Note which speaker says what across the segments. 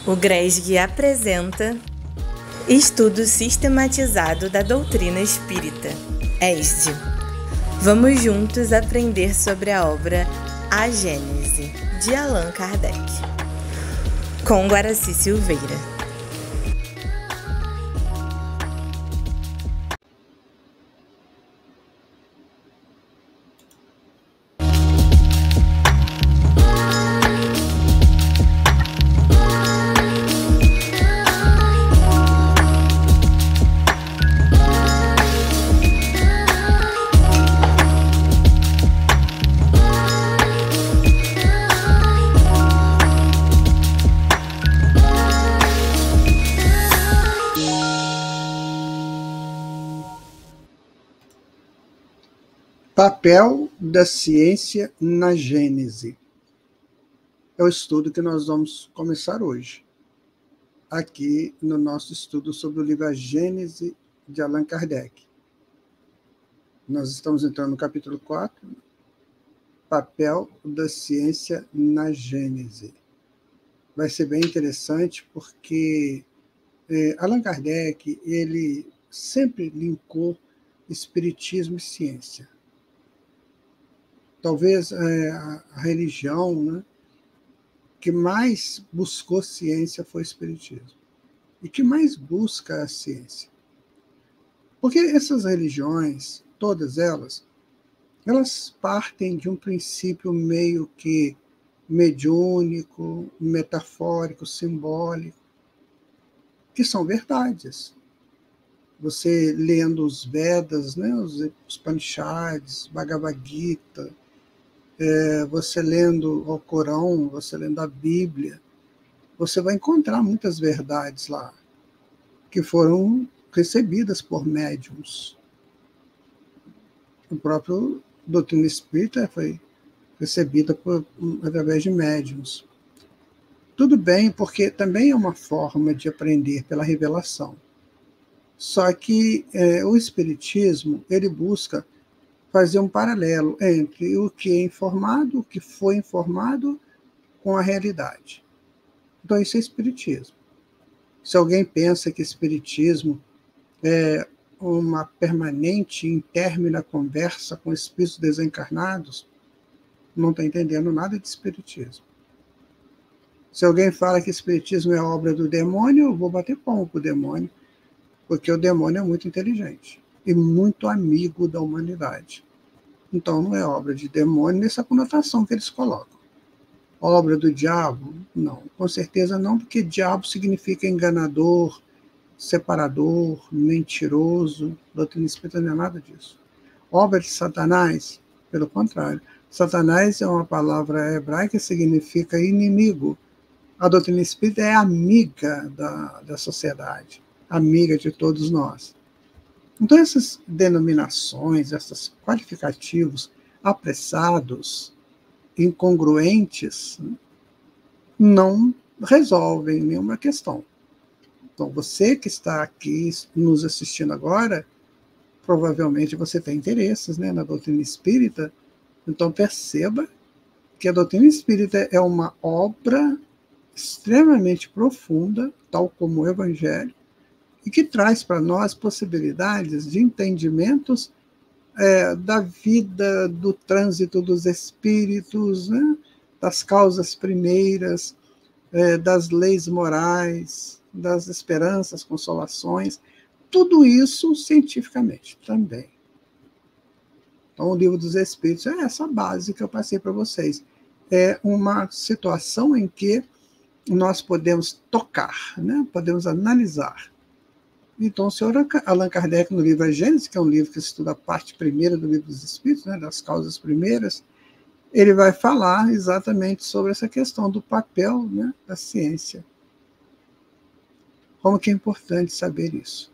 Speaker 1: O GRESG apresenta Estudo Sistematizado da Doutrina Espírita, ESD. Vamos juntos aprender sobre a obra A Gênese, de Allan Kardec, com Guaraci Silveira.
Speaker 2: Papel da ciência na Gênese. É o estudo que nós vamos começar hoje, aqui no nosso estudo sobre o livro A Gênese, de Allan Kardec. Nós estamos entrando no capítulo 4, Papel da ciência na Gênese. Vai ser bem interessante porque Allan Kardec, ele sempre linkou espiritismo e ciência. Talvez a religião, né, que mais buscou ciência foi o espiritismo. E que mais busca a ciência. Porque essas religiões, todas elas partem de um princípio meio que mediúnico, metafórico, simbólico, que são verdades. Você lendo os Vedas, né, os Upanishads, Bhagavad Gita, você lendo o Corão, você lendo a Bíblia, você vai encontrar muitas verdades lá, que foram recebidas por médiuns. O próprio doutrina espírita foi recebida através de médiuns. Tudo bem, porque também é uma forma de aprender pela revelação. Só que o espiritismo, ele busca fazer um paralelo entre o que é informado, o que foi informado, com a realidade. Então, isso é espiritismo. Se alguém pensa que espiritismo é uma permanente, intérmina conversa com espíritos desencarnados, não está entendendo nada de espiritismo. Se alguém fala que espiritismo é obra do demônio, eu vou bater palma para o demônio, porque o demônio é muito inteligente e muito amigo da humanidade. Então, não é obra de demônio nessa conotação que eles colocam. Obra do diabo? Não, com certeza não, porque diabo significa enganador, separador, mentiroso. Doutrina espírita não é nada disso. Obra de Satanás? Pelo contrário. Satanás é uma palavra hebraica que significa inimigo. A doutrina espírita é amiga da sociedade, amiga de todos nós. Então, essas denominações, esses qualificativos apressados, incongruentes, não resolvem nenhuma questão. Então, você que está aqui nos assistindo agora, provavelmente você tem interesses, né, na doutrina espírita. Então, perceba que a doutrina espírita é uma obra extremamente profunda, tal como o Evangelho, e que traz para nós possibilidades de entendimentos da vida, do trânsito dos espíritos, né? Das causas primeiras, das leis morais, das esperanças, consolações, tudo isso cientificamente também. Então, o Livro dos Espíritos é essa base que eu passei para vocês. É uma situação em que nós podemos tocar, né? Podemos analisar. Então, o senhor Allan Kardec, no livro A Gênese, que é um livro que estuda a parte primeira do Livro dos Espíritos, né, das causas primeiras, ele vai falar exatamente sobre essa questão do papel, né, da ciência. Como que é importante saber isso.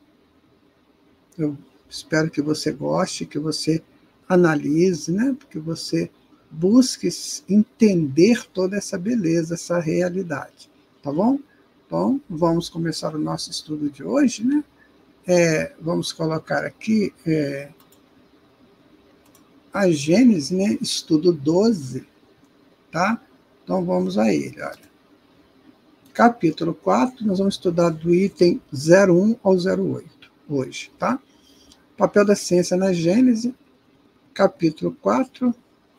Speaker 2: Eu espero que você goste, que você analise, né, que você busque entender toda essa beleza, essa realidade. Tá bom? Então, vamos começar o nosso estudo de hoje, né? Vamos colocar aqui a Gênese, né? Estudo 12, tá? Então, vamos a ele, olha. capítulo 4, nós vamos estudar do item 01 ao 08 hoje, tá? Papel da ciência na Gênese, capítulo 4, o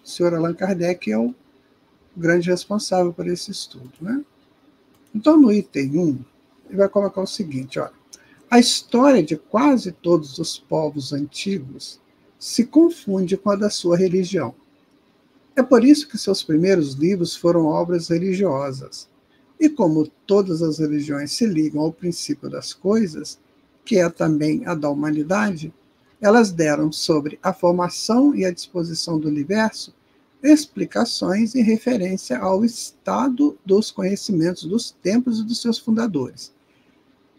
Speaker 2: senhor Allan Kardec é o grande responsável por esse estudo, né? Então, no item 1, ele vai colocar o seguinte, olha, a história de quase todos os povos antigos se confunde com a da sua religião. É por isso que seus primeiros livros foram obras religiosas. E como todas as religiões se ligam ao princípio das coisas, que é também a da humanidade, elas deram sobre a formação e a disposição do universo explicações em referência ao estado dos conhecimentos dos tempos e dos seus fundadores.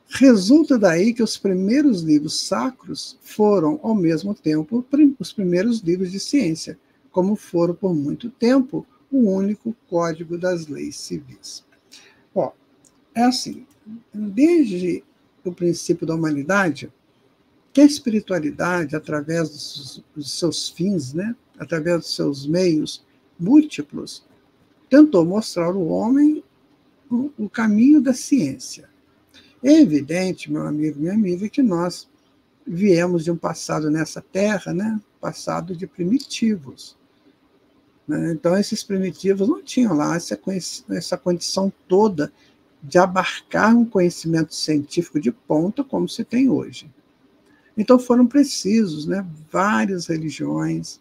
Speaker 2: Resulta daí que os primeiros livros sacros foram, ao mesmo tempo, os primeiros livros de ciência, como foram por muito tempo o único código das leis civis. Ó, é assim, desde o princípio da humanidade, que a espiritualidade, através dos seus fins, né, através dos seus meios múltiplos, tentou mostrar ao homem o caminho da ciência. É evidente, meu amigo, minha amiga, que nós viemos de um passado nessa terra, né, passado de primitivos. Né? Então, esses primitivos não tinham lá essa condição toda de abarcar um conhecimento científico de ponta como se tem hoje. Então, foram precisos, né, várias religiões,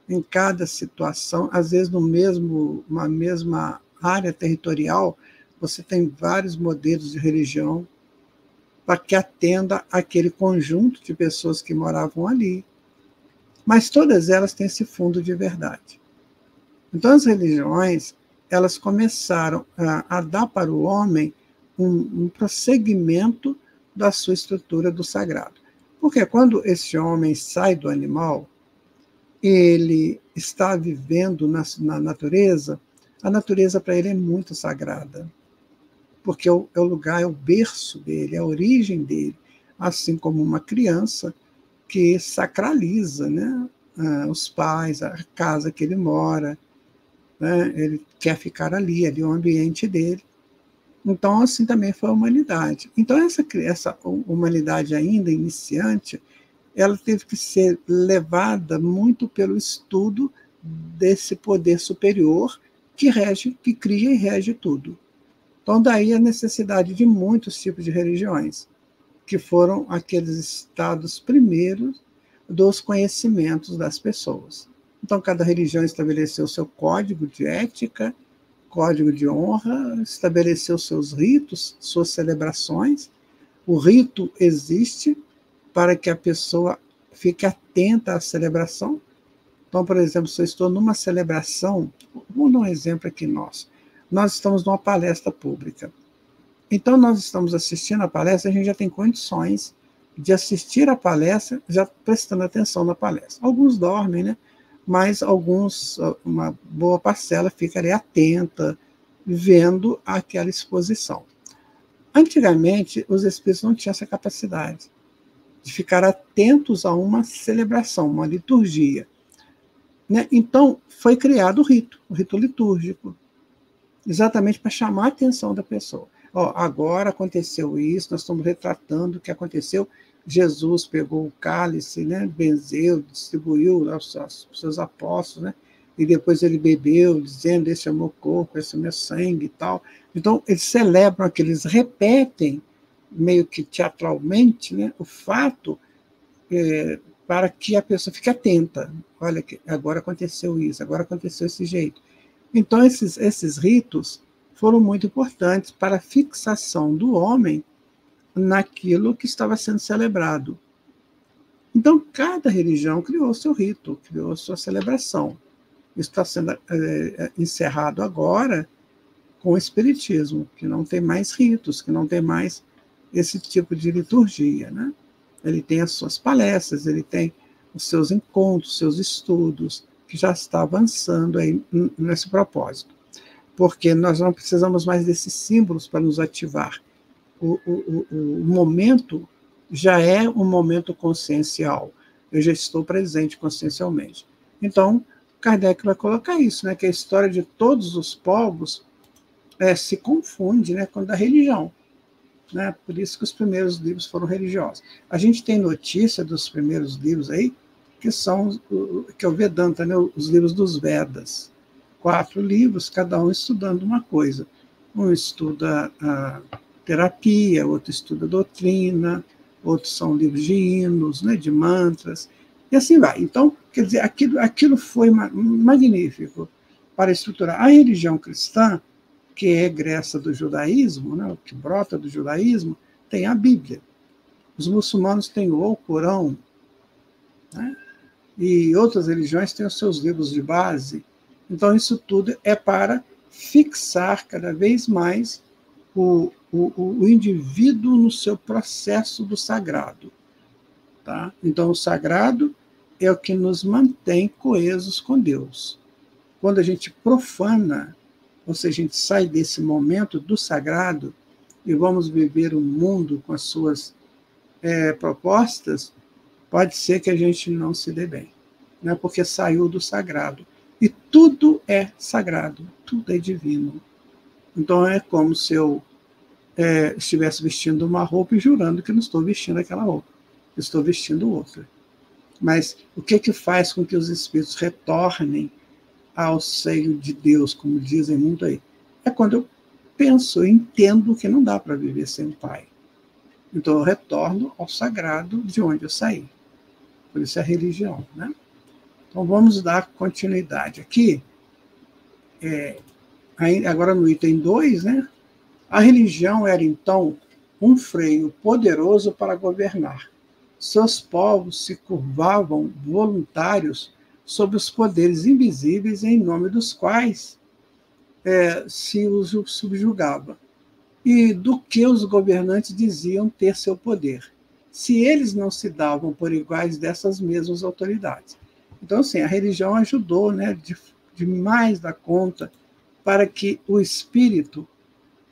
Speaker 2: em cada situação, às vezes uma mesma área territorial, você tem vários modelos de religião para que atenda aquele conjunto de pessoas que moravam ali. Mas todas elas têm esse fundo de verdade. Então, as religiões, elas começaram a dar para o homem um prosseguimento da sua estrutura do sagrado. Porque quando esse homem sai do animal, ele está vivendo na natureza, a natureza para ele é muito sagrada. Porque é o lugar, é o berço dele, é a origem dele. Assim como uma criança que sacraliza, né, os pais, a casa que ele mora, né, ele quer ficar ali é o ambiente dele. Então, assim também foi a humanidade. Então, essa humanidade ainda iniciante, ela teve que ser levada muito pelo estudo desse poder superior que cria e rege tudo. Então, daí a necessidade de muitos tipos de religiões, que foram aqueles estados primeiros dos conhecimentos das pessoas. Então, cada religião estabeleceu seu código de ética, código de honra, estabeleceu seus ritos, suas celebrações. O rito existe para que a pessoa fique atenta à celebração. Então, por exemplo, se eu estou numa celebração, vou dar um exemplo aqui nosso. Nós estamos numa palestra pública. Então, nós estamos assistindo a palestra, a gente já tem condições de assistir a palestra, já prestando atenção na palestra. Alguns dormem, né? Mas alguns, uma boa parcela, fica ali atenta, vendo aquela exposição. Antigamente, os espíritos não tinham essa capacidade de ficar atentos a uma celebração, uma liturgia. Né? Então, foi criado o rito litúrgico, exatamente para chamar a atenção da pessoa. Ó, agora aconteceu isso, nós estamos retratando o que aconteceu. Jesus pegou o cálice, né, benzeu, distribuiu aos seus apóstolos, né, e depois ele bebeu, dizendo, esse é o meu corpo, esse é o meu sangue e tal. Então, eles celebram aquilo, eles repetem, meio que teatralmente, né, o fato para que a pessoa fique atenta. Olha, agora aconteceu isso, agora aconteceu esse jeito. Então, esses ritos foram muito importantes para a fixação do homem naquilo que estava sendo celebrado. Então, cada religião criou seu rito, criou sua celebração. Isso está sendo encerrado agora com o Espiritismo, que não tem mais ritos, que não tem mais esse tipo de liturgia. Né? Ele tem as suas palestras, ele tem os seus encontros, seus estudos, que já está avançando aí nesse propósito. Porque nós não precisamos mais desses símbolos para nos ativar. O momento já é um momento consciencial. Eu já estou presente consciencialmente. Então, Kardec vai colocar isso, né, que a história de todos os povos se confunde, né, com a da religião. Né? Por isso que os primeiros livros foram religiosos. A gente tem notícia dos primeiros livros aí, que são que é o Vedanta, né? Os livros dos Vedas. 4 livros, cada um estudando uma coisa. Um estuda a terapia, outro estuda a doutrina, outros são livros de hinos, né? De mantras, e assim vai. Então, quer dizer, aquilo foi magnífico para estruturar. A religião cristã, que é egressa do judaísmo, né, que brota do judaísmo, tem a Bíblia. Os muçulmanos têm o Alcorão, né, e outras religiões têm os seus livros de base. Então, isso tudo é para fixar cada vez mais o indivíduo no seu processo do sagrado. Tá? Então, o sagrado é o que nos mantém coesos com Deus. Quando a gente profana, ou seja, a gente sai desse momento do sagrado e vamos viver o mundo com as suas propostas, pode ser que a gente não se dê bem, né? Porque saiu do sagrado. E tudo é sagrado, tudo é divino. Então é como se eu estivesse vestindo uma roupa e jurando que não estou vestindo aquela roupa, estou vestindo outra. Mas o que faz com que os espíritos retornem ao seio de Deus, como dizem muito aí? É quando eu penso, eu entendo que não dá para viver sem o Pai. Então eu retorno ao sagrado de onde eu saí. Por isso é a religião, né? Então vamos dar continuidade aqui. Agora no item 2, né? A religião era então um freio poderoso para governar. Seus povos se curvavam voluntários sob os poderes invisíveis em nome dos quais se os subjugava, e do que os governantes diziam ter seu poder, se eles não se davam por iguais dessas mesmas autoridades. Então, assim, a religião ajudou, né, demais da conta para que o espírito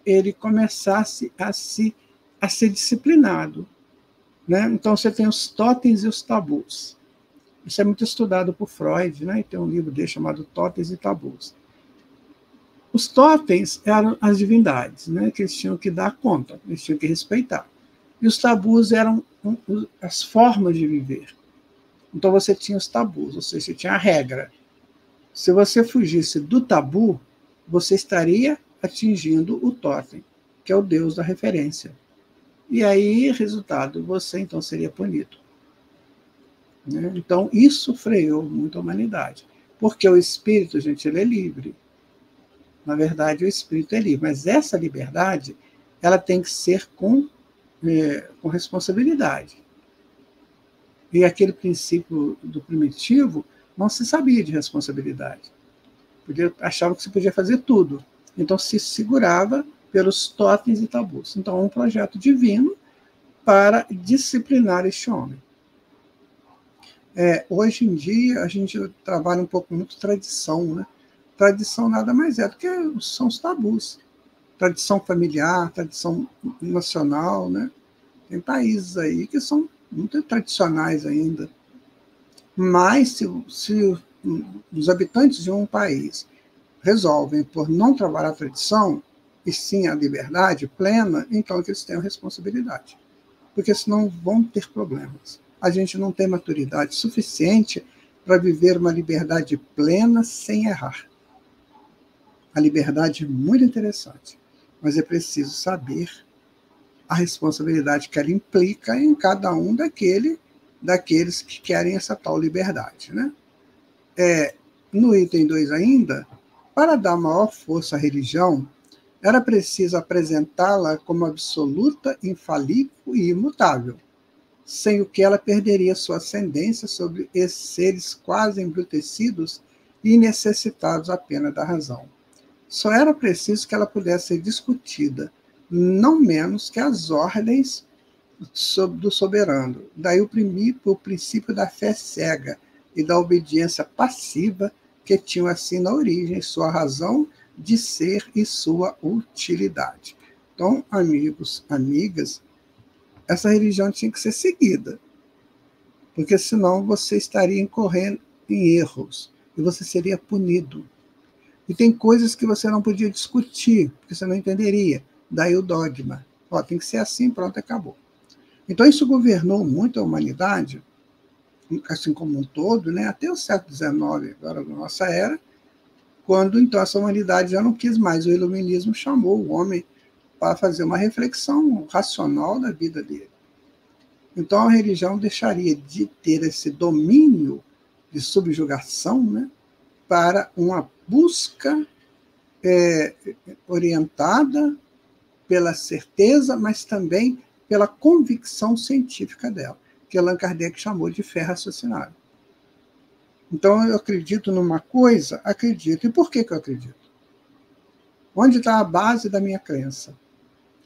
Speaker 2: ele começasse a ser disciplinado. Né? Então, você tem os totens e os tabus. Isso é muito estudado por Freud, né? E tem um livro dele chamado Totens e Tabus. Os totens eram as divindades, né? Que eles tinham que dar conta, eles tinham que respeitar. E os tabus eram as formas de viver. Então você tinha os tabus, ou seja, você tinha a regra. Se você fugisse do tabu, você estaria atingindo o totem, que é o deus da referência. E aí, resultado, você então seria punido. Né? Então, isso freou muito a humanidade. Porque o espírito, gente, ele é livre. Na verdade, o espírito é livre. Mas essa liberdade, ela tem que ser com responsabilidade. E aquele princípio do primitivo não se sabia de responsabilidade. Achava que se podia fazer tudo. Então, se segurava pelos totens e tabus. Então, é um projeto divino para disciplinar este homem. Hoje em dia, a gente trabalha um pouco muito tradição, né? Tradição nada mais é do que são os tabus. Tradição familiar, tradição nacional, né? Tem países aí que são muito tradicionais ainda. Mas, se os habitantes de um país resolvem por não trabalhar a tradição, e sim a liberdade plena, então eles têm a responsabilidade. Porque senão vão ter problemas. A gente não tem maturidade suficiente para viver uma liberdade plena sem errar. A liberdade é muito interessante, mas é preciso saber a responsabilidade que ela implica em cada um daqueles que querem essa tal liberdade. Né? No item 2 ainda, para dar maior força à religião, era preciso apresentá-la como absoluta, infalível e imutável, sem o que ela perderia sua ascendência sobre esses seres quase embrutecidos e necessitados apenas da razão. Só era preciso que ela pudesse ser discutida, não menos que as ordens do soberano. Daí o princípio da fé cega e da obediência passiva que tinham assim na origem sua razão de ser e sua utilidade. Então, amigos, amigas, essa religião tinha que ser seguida, porque senão você estaria incorrendo em erros e você seria punido. E tem coisas que você não podia discutir, porque você não entenderia. Daí o dogma. Ó, tem que ser assim, pronto, acabou. Então isso governou muito a humanidade, assim como um todo, né? Até o século XIX, agora na nossa era, quando então essa humanidade já não quis mais. O iluminismo chamou o homem para fazer uma reflexão racional da vida dele. Então a religião deixaria de ter esse domínio de subjugação, né, para uma busca orientada pela certeza, mas também pela convicção científica dela, que Allan Kardec chamou de fé raciocinada. Então eu acredito numa coisa, acredito. E por que eu acredito? Onde está a base da minha crença?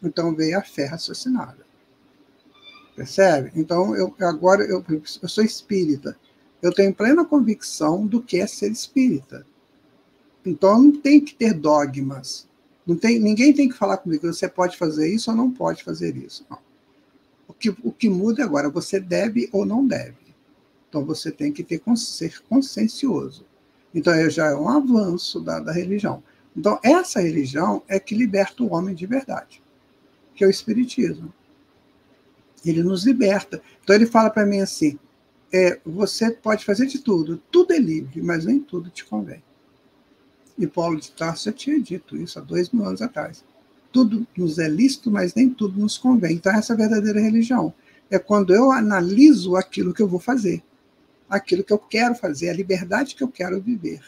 Speaker 2: Então veio a fé raciocinada. Percebe? Então agora eu sou espírita. Eu tenho plena convicção do que é ser espírita. Então não tem que ter dogmas. Ninguém tem que falar comigo, você pode fazer isso ou não pode fazer isso. Não. O que muda agora, você deve ou não deve. Então você tem que ser consciencioso. Então já é um avanço da religião. Então essa religião é que liberta o homem de verdade, que é o Espiritismo. Ele nos liberta. Então ele fala para mim assim, você pode fazer de tudo é livre, mas nem tudo te convém. E Paulo de Tarso já tinha dito isso há 2000 anos atrás. Tudo nos é lícito, mas nem tudo nos convém. Então essa é a verdadeira religião. É quando eu analiso aquilo que eu vou fazer, aquilo que eu quero fazer, a liberdade que eu quero viver.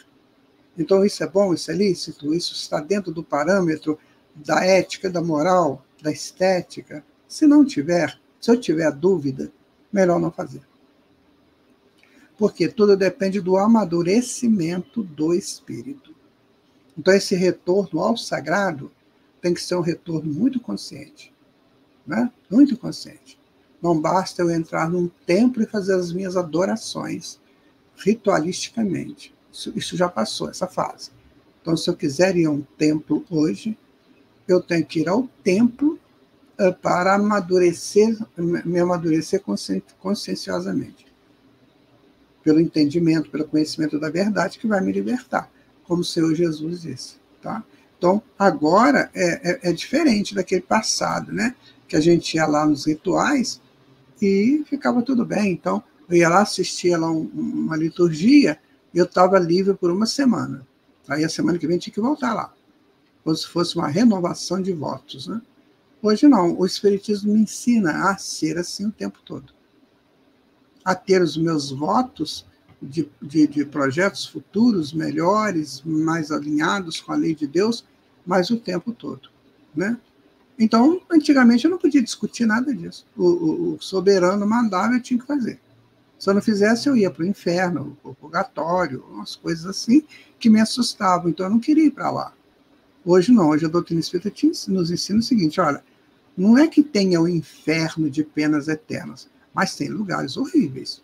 Speaker 2: Então isso é bom, isso é lícito, isso está dentro do parâmetro da ética, da moral, da estética. Se não tiver, se eu tiver dúvida, melhor não fazer. Porque tudo depende do amadurecimento do espírito. Então esse retorno ao sagrado tem que ser um retorno muito consciente, né? Muito consciente. Não basta eu entrar num templo e fazer as minhas adorações ritualisticamente. Isso já passou, essa fase. Então, se eu quiser ir a um templo hoje, eu tenho que ir ao templo para me amadurecer conscienciosamente. Pelo entendimento, pelo conhecimento da verdade que vai me libertar, como o Senhor Jesus disse. Tá? Então, agora é diferente daquele passado, né? Que a gente ia lá nos rituais e ficava tudo bem. Então, eu ia lá, assistia lá uma liturgia e eu estava livre por uma semana. Aí a semana que vem tinha que voltar lá, como se fosse uma renovação de votos. Né? Hoje não, o Espiritismo me ensina a ser assim o tempo todo. A ter os meus votos de projetos futuros melhores, mais alinhados com a lei de Deus, mas o tempo todo. Né? Então, antigamente eu não podia discutir nada disso. O soberano mandava, eu tinha que fazer. Se eu não fizesse, eu ia para o inferno, para o purgatório, umas coisas assim que me assustavam. Então, eu não queria ir para lá. Hoje não. Hoje a doutrina espírita nos ensina o seguinte, olha, não é que tenha o inferno de penas eternas, mas tem lugares horríveis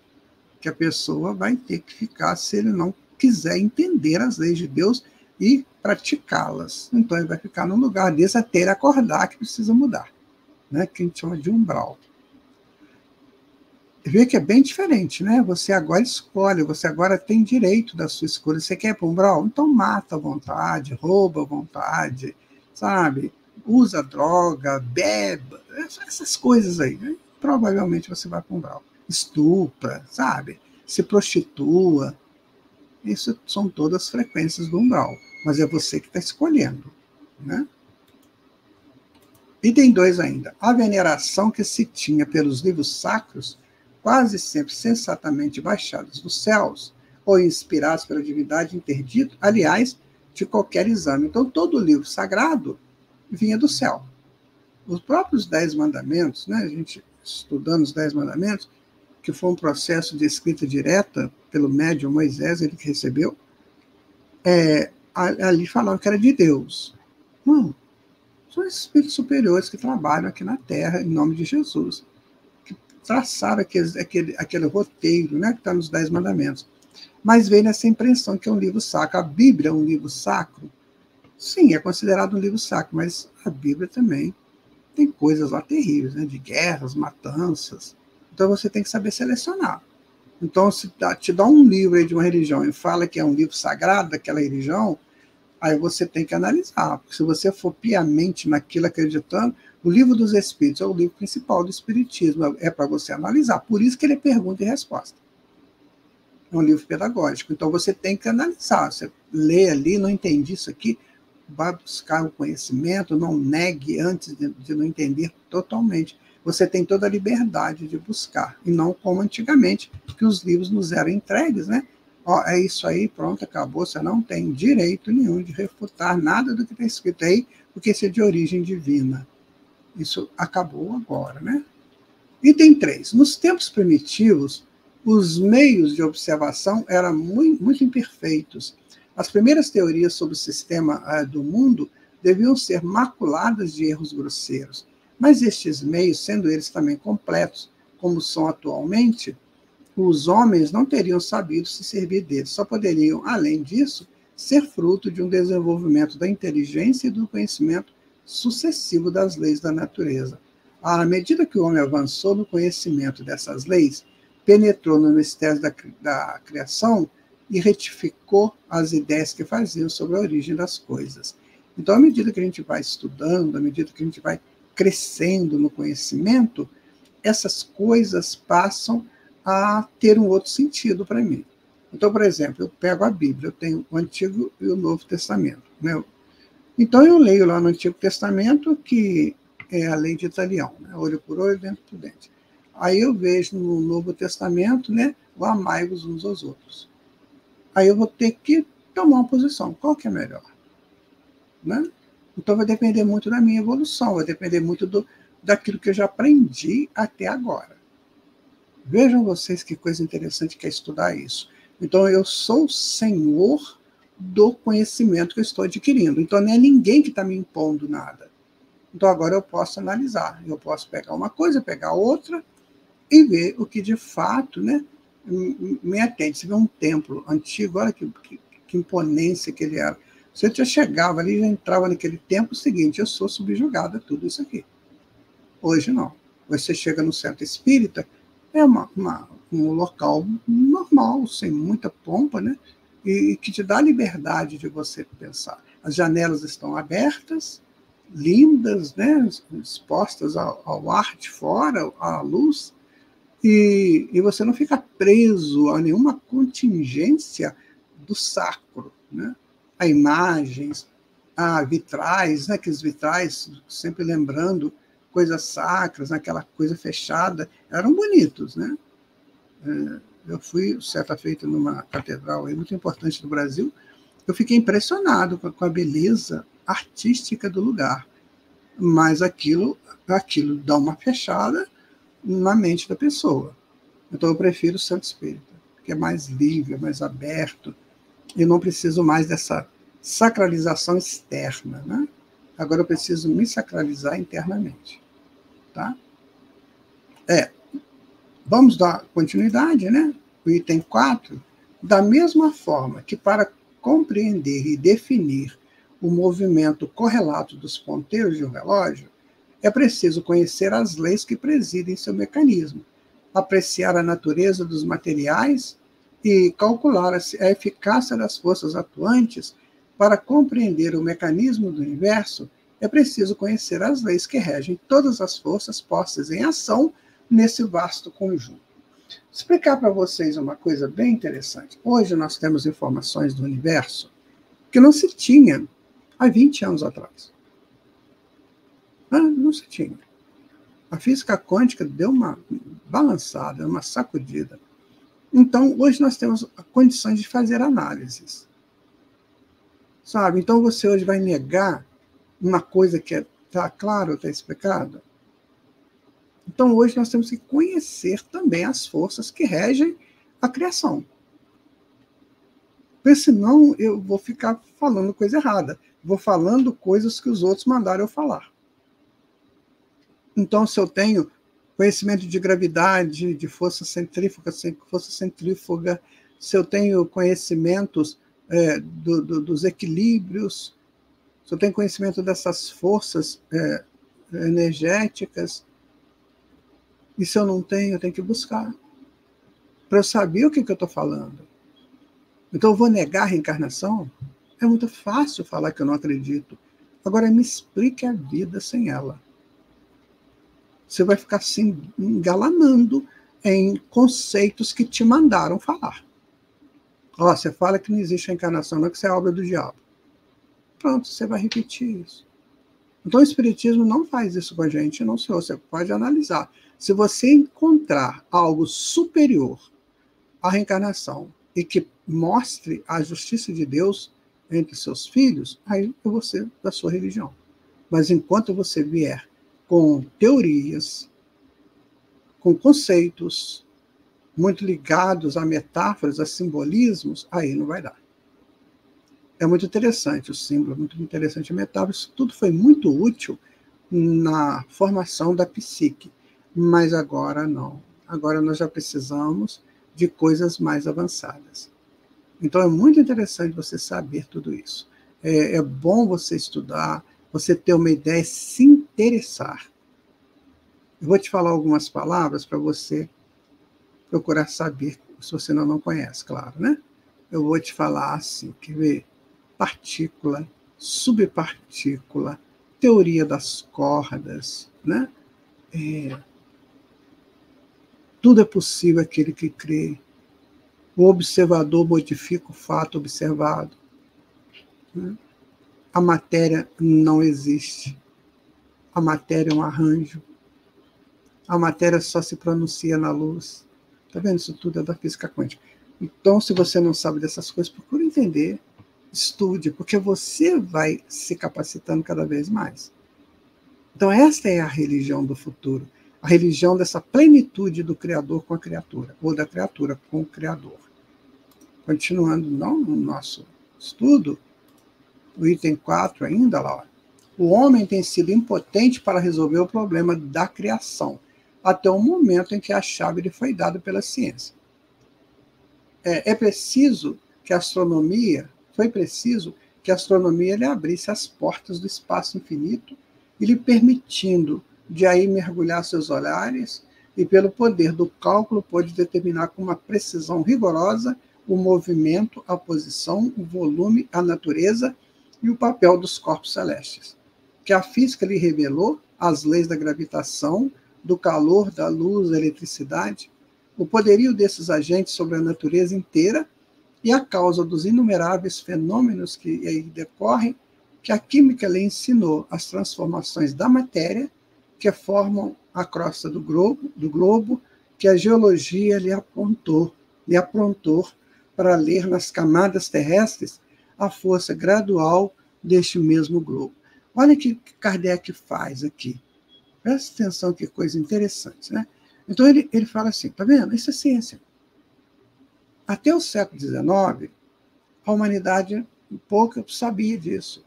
Speaker 2: que a pessoa vai ter que ficar se ele não quiser entender as leis de Deus e praticá-las. Então, ele vai ficar num lugar desse até ele acordar que precisa mudar, né? Que a gente chama de umbral. Vê que é bem diferente, né? Você agora escolhe, você agora tem direito da sua escolha. Você quer ir para o umbral? Então mata à vontade, rouba à vontade, sabe? Usa droga, bebe, essas coisas aí. Né? Provavelmente você vai para o umbral. Estupra, sabe? Se prostitua. Isso são todas as frequências do umbral. Mas é você que está escolhendo, né? Item 2 ainda. A veneração que se tinha pelos livros sacros, quase sempre sensatamente baixados dos céus, ou inspirados pela divindade interdito, aliás, de qualquer exame. Então, todo livro sagrado vinha do céu. Os próprios 10 mandamentos, né, a gente estudando os 10 mandamentos, que foi um processo de escrita direta pelo médium Moisés, ele que recebeu, ali falavam que era de Deus. Não, são espíritos superiores que trabalham aqui na Terra, em nome de Jesus, que traçaram aquele roteiro, né, que está nos 10 mandamentos. Mas veio nessa impressão que é um livro sacro. A Bíblia é um livro sacro? Sim, é considerado um livro sacro, mas a Bíblia também tem coisas lá terríveis, né, de guerras, matanças. Então você tem que saber selecionar. Então, se te dá um livro aí de uma religião e fala que é um livro sagrado daquela religião, Aí você tem que analisar, porque se você for piamente naquilo acreditando, o Livro dos Espíritos é o livro principal do Espiritismo, é para você analisar. Por isso que ele é pergunta e resposta. É um livro pedagógico. Então você tem que analisar. Você lê ali, não entendi isso aqui, vai buscar o conhecimento, não negue antes de não entender totalmente. Você tem toda a liberdade de buscar, e não como antigamente, que os livros nos eram entregues, né? Ó, é isso aí, pronto, acabou, você não tem direito nenhum de refutar nada do que está escrito aí, porque isso é de origem divina. Isso acabou agora, né? Item 3. Nos tempos primitivos, os meios de observação eram muito imperfeitos. As primeiras teorias sobre o sistema do mundo deviam ser maculadas de erros grosseiros. Mas estes meios, sendo eles também completos, como são atualmente, os homens não teriam sabido se servir deles. Só poderiam, além disso, ser fruto de um desenvolvimento da inteligência e do conhecimento sucessivo das leis da natureza. À medida que o homem avançou no conhecimento dessas leis, penetrou no mistério da criação e retificou as ideias que faziam sobre a origem das coisas. Então, à medida que a gente vai estudando, à medida que a gente vai crescendo no conhecimento, essas coisas passam a ter um outro sentido para mim. Então, por exemplo, eu pego a Bíblia, eu tenho o Antigo e o Novo Testamento, né? Então, eu leio lá no Antigo Testamento, que é a lei de Italião, né? Olho por olho, dente por dente. Aí eu vejo no Novo Testamento, né, o amai-vos uns aos outros. Aí eu vou ter que tomar uma posição. Qual que é melhor? Né? Então vai depender muito da minha evolução, vai depender muito daquilo que eu já aprendi até agora. Vejam vocês que coisa interessante que é estudar isso. Então eu sou o senhor do conhecimento que eu estou adquirindo. Então não é ninguém que está me impondo nada. Então agora eu posso analisar. Eu posso pegar uma coisa, pegar outra e ver o que de fato, né, me atende. Você vê um templo antigo, olha que imponência que ele era. Você já chegava ali, já entrava naquele templo seguinte, eu sou subjugado a tudo isso aqui. Hoje não. Você chega no centro espírita, é um local normal, sem muita pompa, né? E que te dá a liberdade de você pensar. As janelas estão abertas, lindas, né? Expostas ao ar de fora, à luz, e você não fica preso a nenhuma contingência do sacro, né? A imagens, a vitrais, né? Aqueles vitrais, sempre lembrando coisas sacras, aquela coisa fechada, eram bonitos, né? Eu fui, certa feita, numa catedral aí, muito importante do Brasil, eu fiquei impressionado com a beleza artística do lugar, mas aquilo dá uma fechada na mente da pessoa. Então eu prefiro o Centro Espírita, que é mais livre, mais aberto, e não preciso mais dessa sacralização externa, né? Agora eu preciso me sacralizar internamente, tá? Vamos dar continuidade, né? O item 4, da mesma forma que para compreender e definir o movimento correlato dos ponteiros de um relógio, é preciso conhecer as leis que presidem seu mecanismo, apreciar a natureza dos materiais e calcular a eficácia das forças atuantes. Para compreender o mecanismo do universo, é preciso conhecer as leis que regem todas as forças postas em ação nesse vasto conjunto. Vou explicar para vocês uma coisa bem interessante. Hoje nós temos informações do universo que não se tinha há 20 anos atrás. Não se tinha. A física quântica deu uma balançada, uma sacudida. Então, hoje nós temos condições de fazer análises. Sabe? Então, você hoje vai negar uma coisa que está claro, está explicado? Então, hoje nós temos que conhecer também as forças que regem a criação. Porque senão eu vou ficar falando coisa errada. Vou falando coisas que os outros mandaram eu falar. Então, se eu tenho conhecimento de gravidade, de força centrífuga, se eu tenho conhecimentos dos equilíbrios, se eu tenho conhecimento dessas forças energéticas, e se eu não tenho, eu tenho que buscar, para eu saber o que eu estou falando. Então, eu vou negar a reencarnação? É muito fácil falar que eu não acredito. Agora, me explique a vida sem ela. Você vai ficar se engalanando em conceitos que te mandaram falar. Ó, você fala que não existe a encarnação, não, que isso é obra do diabo. Pronto, você vai repetir isso. Então, o Espiritismo não faz isso com a gente, não, senhor. Você pode analisar. Se você encontrar algo superior à reencarnação e que mostre a justiça de Deus entre seus filhos, aí é você da sua religião. Mas enquanto você vier com teorias, com conceitos muito ligados a metáforas, a simbolismos, aí não vai dar. É muito interessante o símbolo, muito interessante a metáfora. Isso tudo foi muito útil na formação da psique, mas agora não. Agora nós já precisamos de coisas mais avançadas. Então é muito interessante você saber tudo isso. É bom você estudar, você ter uma ideia, se interessar. Eu vou te falar algumas palavras para você procurar saber, se você não conhece, claro, né? Eu vou te falar assim, quer ver? Partícula, subpartícula, teoria das cordas, né? Tudo é possível aquele que crê. O observador modifica o fato observado. Né? A matéria não existe. A matéria é um arranjo. A matéria só se pronuncia na luz. Está vendo? Isso tudo é da física quântica. Então, se você não sabe dessas coisas, procure entender. Estude, porque você vai se capacitando cada vez mais. Então, esta é a religião do futuro. A religião dessa plenitude do Criador com a criatura, ou da criatura com o Criador. Continuando no nosso estudo, o item 4 ainda lá. Ó. O homem tem sido impotente para resolver o problema da criação, até o momento em que a chave lhe foi dada pela ciência. Foi preciso que a astronomia lhe abrisse as portas do espaço infinito e lhe permitindo de aí mergulhar seus olhares e, pelo poder do cálculo, pôde determinar com uma precisão rigorosa o movimento, a posição, o volume, a natureza e o papel dos corpos celestes. Que a física lhe revelou as leis da gravitação, do calor, da luz, da eletricidade, o poderio desses agentes sobre a natureza inteira e a causa dos inumeráveis fenômenos que aí decorrem, que a química lhe ensinou as transformações da matéria, que formam a crosta do globo, que a geologia lhe aprontou para ler nas camadas terrestres a força gradual deste mesmo globo. Olha o que Kardec faz aqui. Presta atenção, que coisa interessante, né? Então ele fala assim, tá vendo? Isso é ciência. Até o século XIX, a humanidade pouco sabia disso.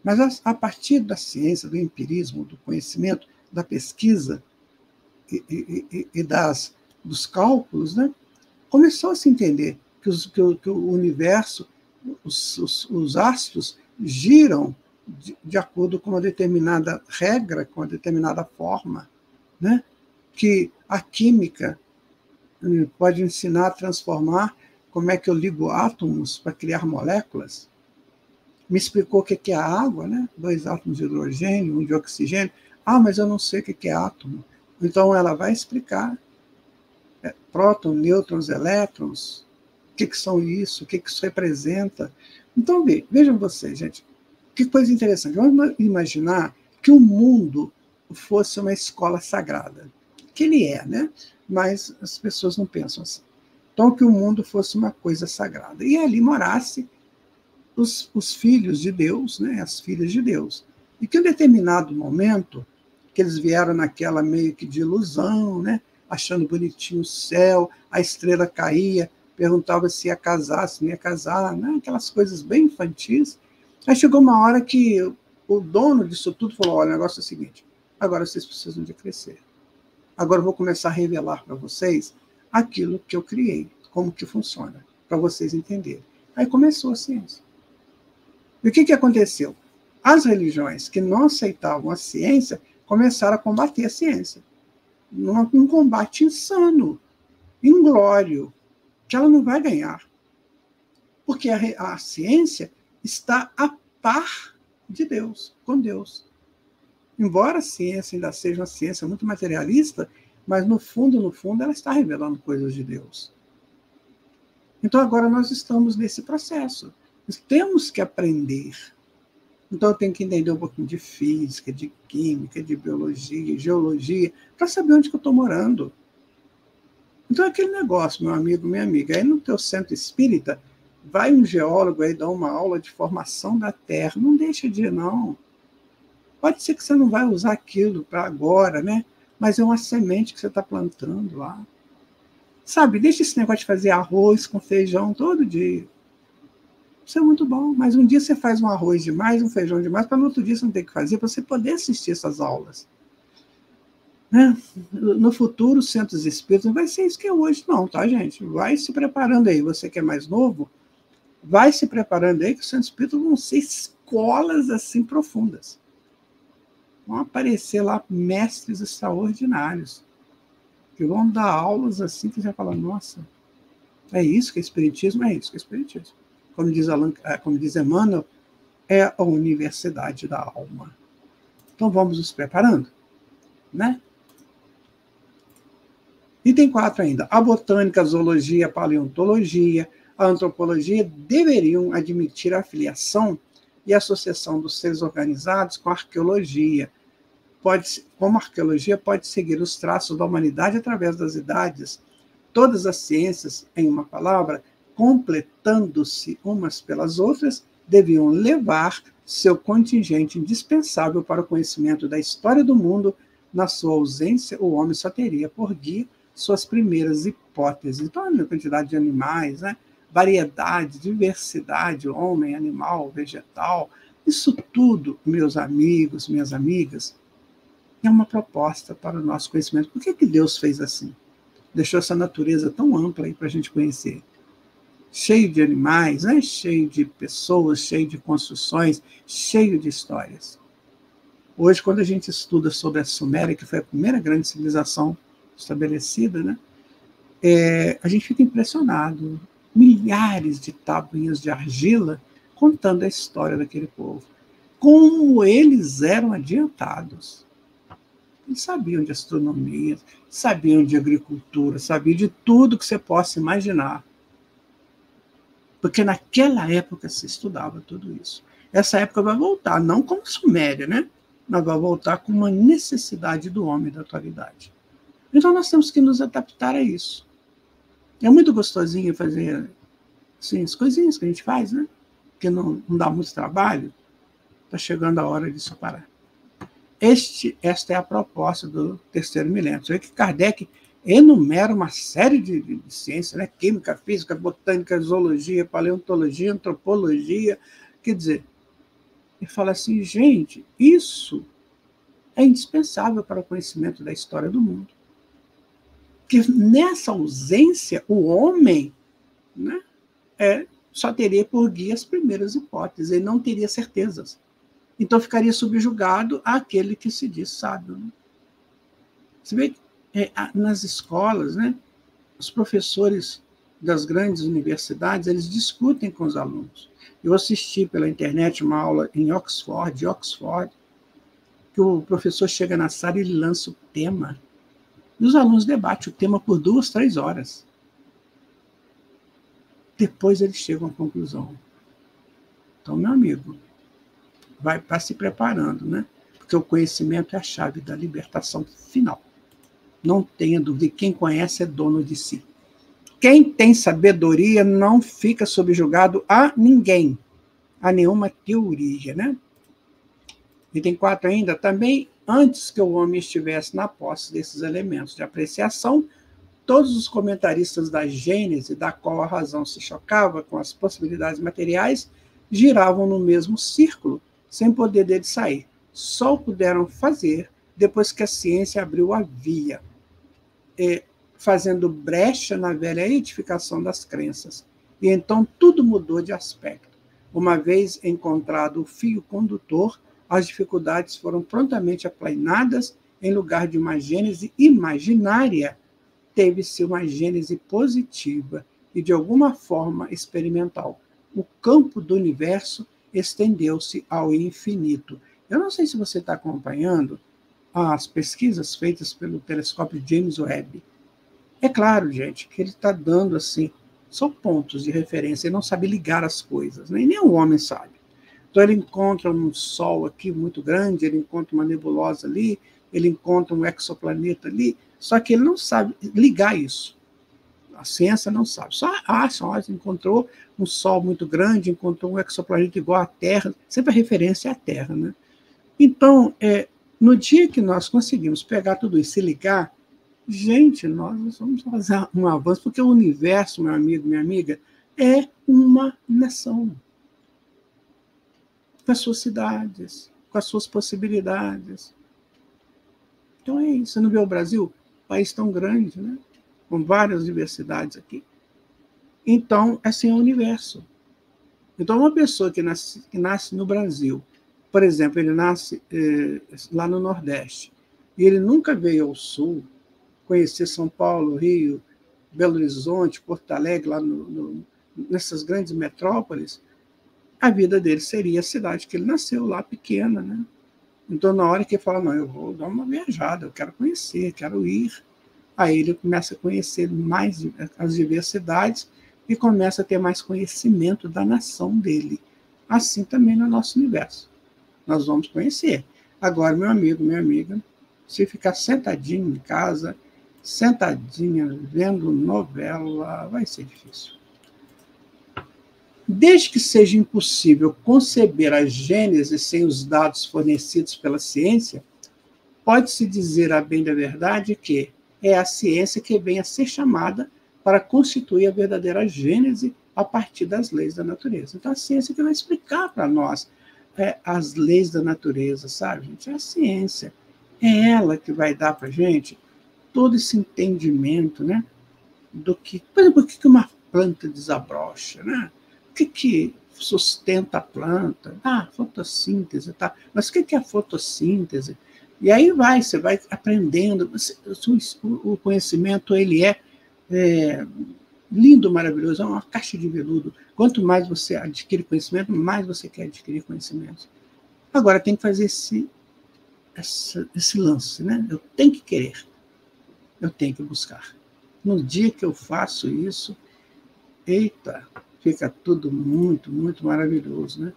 Speaker 2: Mas a partir da ciência, do empirismo, do conhecimento, da pesquisa e dos cálculos, né, começou a se entender que o universo, os astros, giram de acordo com uma determinada regra, com uma determinada forma, né, que a química pode ensinar a transformar como é que eu ligo átomos para criar moléculas. Me explicou o que é a água, né? 2 átomos de hidrogênio, 1 de oxigênio. Ah, mas eu não sei o que é átomo. Então, ela vai explicar. Prótons, nêutrons, elétrons, o que são isso, o que isso representa. Então, vejam vocês, gente, que coisa interessante. Vamos imaginar que o mundo fosse uma escola sagrada. Que ele é, né? Mas as pessoas não pensam assim. Então, que o mundo fosse uma coisa sagrada. E ali morasse os filhos de Deus, né, as filhas de Deus. E que em um determinado momento, que eles vieram naquela meio que de ilusão, né, achando bonitinho o céu, a estrela caía, perguntava se ia casar, se não ia casar, né, aquelas coisas bem infantis. Aí chegou uma hora que o dono disso tudo falou, olha, o negócio é o seguinte, agora vocês precisam de crescer. Agora eu vou começar a revelar para vocês aquilo que eu criei, como que funciona, para vocês entenderem. Aí começou a ciência. E o que aconteceu? As religiões que não aceitavam a ciência começaram a combater a ciência. Um combate insano, inglório, que ela não vai ganhar. Porque a ciência está a par de Deus, com Deus. Embora a ciência ainda seja uma ciência muito materialista, mas no fundo, ela está revelando coisas de Deus. Então agora nós estamos nesse processo. Nós temos que aprender. Então eu tenho que entender um pouquinho de física, de química, de biologia, geologia, para saber onde que eu estou morando. Então é aquele negócio, meu amigo, minha amiga, aí no teu centro espírita, vai um geólogo aí dar uma aula de formação da Terra, não deixa de ir, não. Pode ser que você não vai usar aquilo para agora, né? Mas é uma semente que você está plantando lá. Sabe, deixa esse negócio de fazer arroz com feijão todo dia. Isso é muito bom, mas um dia você faz um arroz demais, um feijão demais, para no outro dia você não ter que fazer, para você poder assistir essas aulas. Né? No futuro, os centros espíritas não vai ser isso que é hoje, não, tá, gente? Vai se preparando aí. Você que é mais novo, vai se preparando aí, que os centros espíritas vão ser escolas assim profundas. Vão aparecer lá mestres extraordinários, que vão dar aulas assim que você fala, nossa, é isso que é espiritismo? É isso que é espiritismo. Como diz Emmanuel, é a universidade da alma. Então vamos nos preparando, né? Item 4 ainda. A botânica, a zoologia, a paleontologia, a antropologia deveriam admitir a filiação e associação dos seres organizados com a arqueologia. Como a arqueologia pode seguir os traços da humanidade através das idades. Todas as ciências, em uma palavra, completando-se umas pelas outras, deviam levar seu contingente indispensável para o conhecimento da história do mundo. Na sua ausência, o homem só teria por guia suas primeiras hipóteses. Então, a quantidade de animais, né? Variedade, diversidade, homem, animal, vegetal, isso tudo, meus amigos, minhas amigas, é uma proposta para o nosso conhecimento. Por que Deus fez assim? Deixou essa natureza tão ampla aí para a gente conhecer. Cheio de animais, né? Cheio de pessoas, cheio de construções, cheio de histórias. Hoje, quando a gente estuda sobre a Suméria, que foi a primeira grande civilização estabelecida, né? A gente fica impressionado. Milhares de tabuinhas de argila contando a história daquele povo. Como eles eram adiantados. Eles sabiam de astronomia, sabiam de agricultura, sabiam de tudo que você possa imaginar. Porque naquela época se estudava tudo isso. Essa época vai voltar, não como Suméria, né? Mas vai voltar com uma necessidade do homem da atualidade. Então nós temos que nos adaptar a isso. É muito gostosinho fazer assim, as coisinhas que a gente faz, né? Porque não dá muito trabalho. Está chegando a hora disso parar. Esta é a proposta do terceiro milênio. Você vê que Kardec enumera uma série de ciências, né? Química, física, botânica, zoologia, paleontologia, antropologia. Quer dizer, ele fala assim, gente, isso é indispensável para o conhecimento da história do mundo. Porque nessa ausência, o homem, né, só teria por guia as primeiras hipóteses, ele não teria certezas. Então ficaria subjugado àquele que se diz sábio. Né? Você vê que nas escolas, né, os professores das grandes universidades, eles discutem com os alunos. Eu assisti pela internet uma aula em Oxford, que o professor chega na sala e ele lança o tema. E os alunos debatem o tema por 2, 3 horas. Depois eles chegam à conclusão. Então, meu amigo, vai se preparando, né? Porque o conhecimento é a chave da libertação final. Não tenha dúvida, quem conhece é dono de si. Quem tem sabedoria não fica subjugado a ninguém, a nenhuma teoria, né? Item 4 ainda, também antes que o homem estivesse na posse desses elementos de apreciação, todos os comentaristas da Gênese, da qual a razão se chocava com as possibilidades materiais, giravam no mesmo círculo, sem poder dele sair. Só o puderam fazer depois que a ciência abriu a via, fazendo brecha na velha edificação das crenças. E então tudo mudou de aspecto. Uma vez encontrado o fio condutor, as dificuldades foram prontamente aplainadas. Em lugar de uma gênese imaginária, teve-se uma gênese positiva e, de alguma forma, experimental. O campo do universo estendeu-se ao infinito. Eu não sei se você está acompanhando as pesquisas feitas pelo telescópio James Webb. É claro, gente, que ele está dando assim, só pontos de referência, ele não sabe ligar as coisas, né? E nem o homem sabe. Então ele encontra um sol aqui muito grande, ele encontra uma nebulosa ali, ele encontra um exoplaneta ali, só que ele não sabe ligar isso. A ciência não sabe. Só acham, encontrou um sol muito grande, encontrou um exoplaneta igual à Terra, sempre a referência é a Terra, né? Então, no dia que nós conseguimos pegar tudo isso e ligar, gente, nós vamos fazer um avanço, porque o universo, meu amigo, minha amiga, é uma nação. Com as suas cidades, com as suas possibilidades. Então é isso. Você não vê o Brasil? Um país tão grande, né? Com várias diversidades aqui. Então, assim é o universo. Então, uma pessoa que nasce no Brasil, por exemplo, ele nasce lá no Nordeste, e ele nunca veio ao Sul, conhecer São Paulo, Rio, Belo Horizonte, Porto Alegre, lá nessas grandes metrópoles, a vida dele seria a cidade que ele nasceu, lá pequena, né? Então, na hora que ele fala, não, eu vou dar uma viajada, eu quero conhecer, quero ir, aí ele começa a conhecer mais as diversidades e começa a ter mais conhecimento da nação dele. Assim também no nosso universo. Nós vamos conhecer. Agora, meu amigo, minha amiga, se ficar sentadinho em casa, sentadinha, vendo novela, vai ser difícil. Desde que seja impossível conceber a Gênese sem os dados fornecidos pela ciência, pode-se dizer, a bem da verdade, que é a ciência que vem a ser chamada para constituir a verdadeira Gênese a partir das leis da natureza. Então, a ciência que vai explicar para nós as leis da natureza, sabe, gente? É a ciência. É ela que vai dar para a gente todo esse entendimento, né? Do que, por exemplo, por que uma planta desabrocha, né? O que sustenta a planta? Fotossíntese, tá? Mas o que é a fotossíntese? E aí você vai aprendendo. O conhecimento, ele é lindo, maravilhoso, é uma caixa de veludo. Quanto mais você adquire conhecimento, mais você quer adquirir conhecimento. Agora, tem que fazer esse lance, né? Eu tenho que querer, eu tenho que buscar. No dia que eu faço isso, eita, fica tudo muito, muito maravilhoso, né?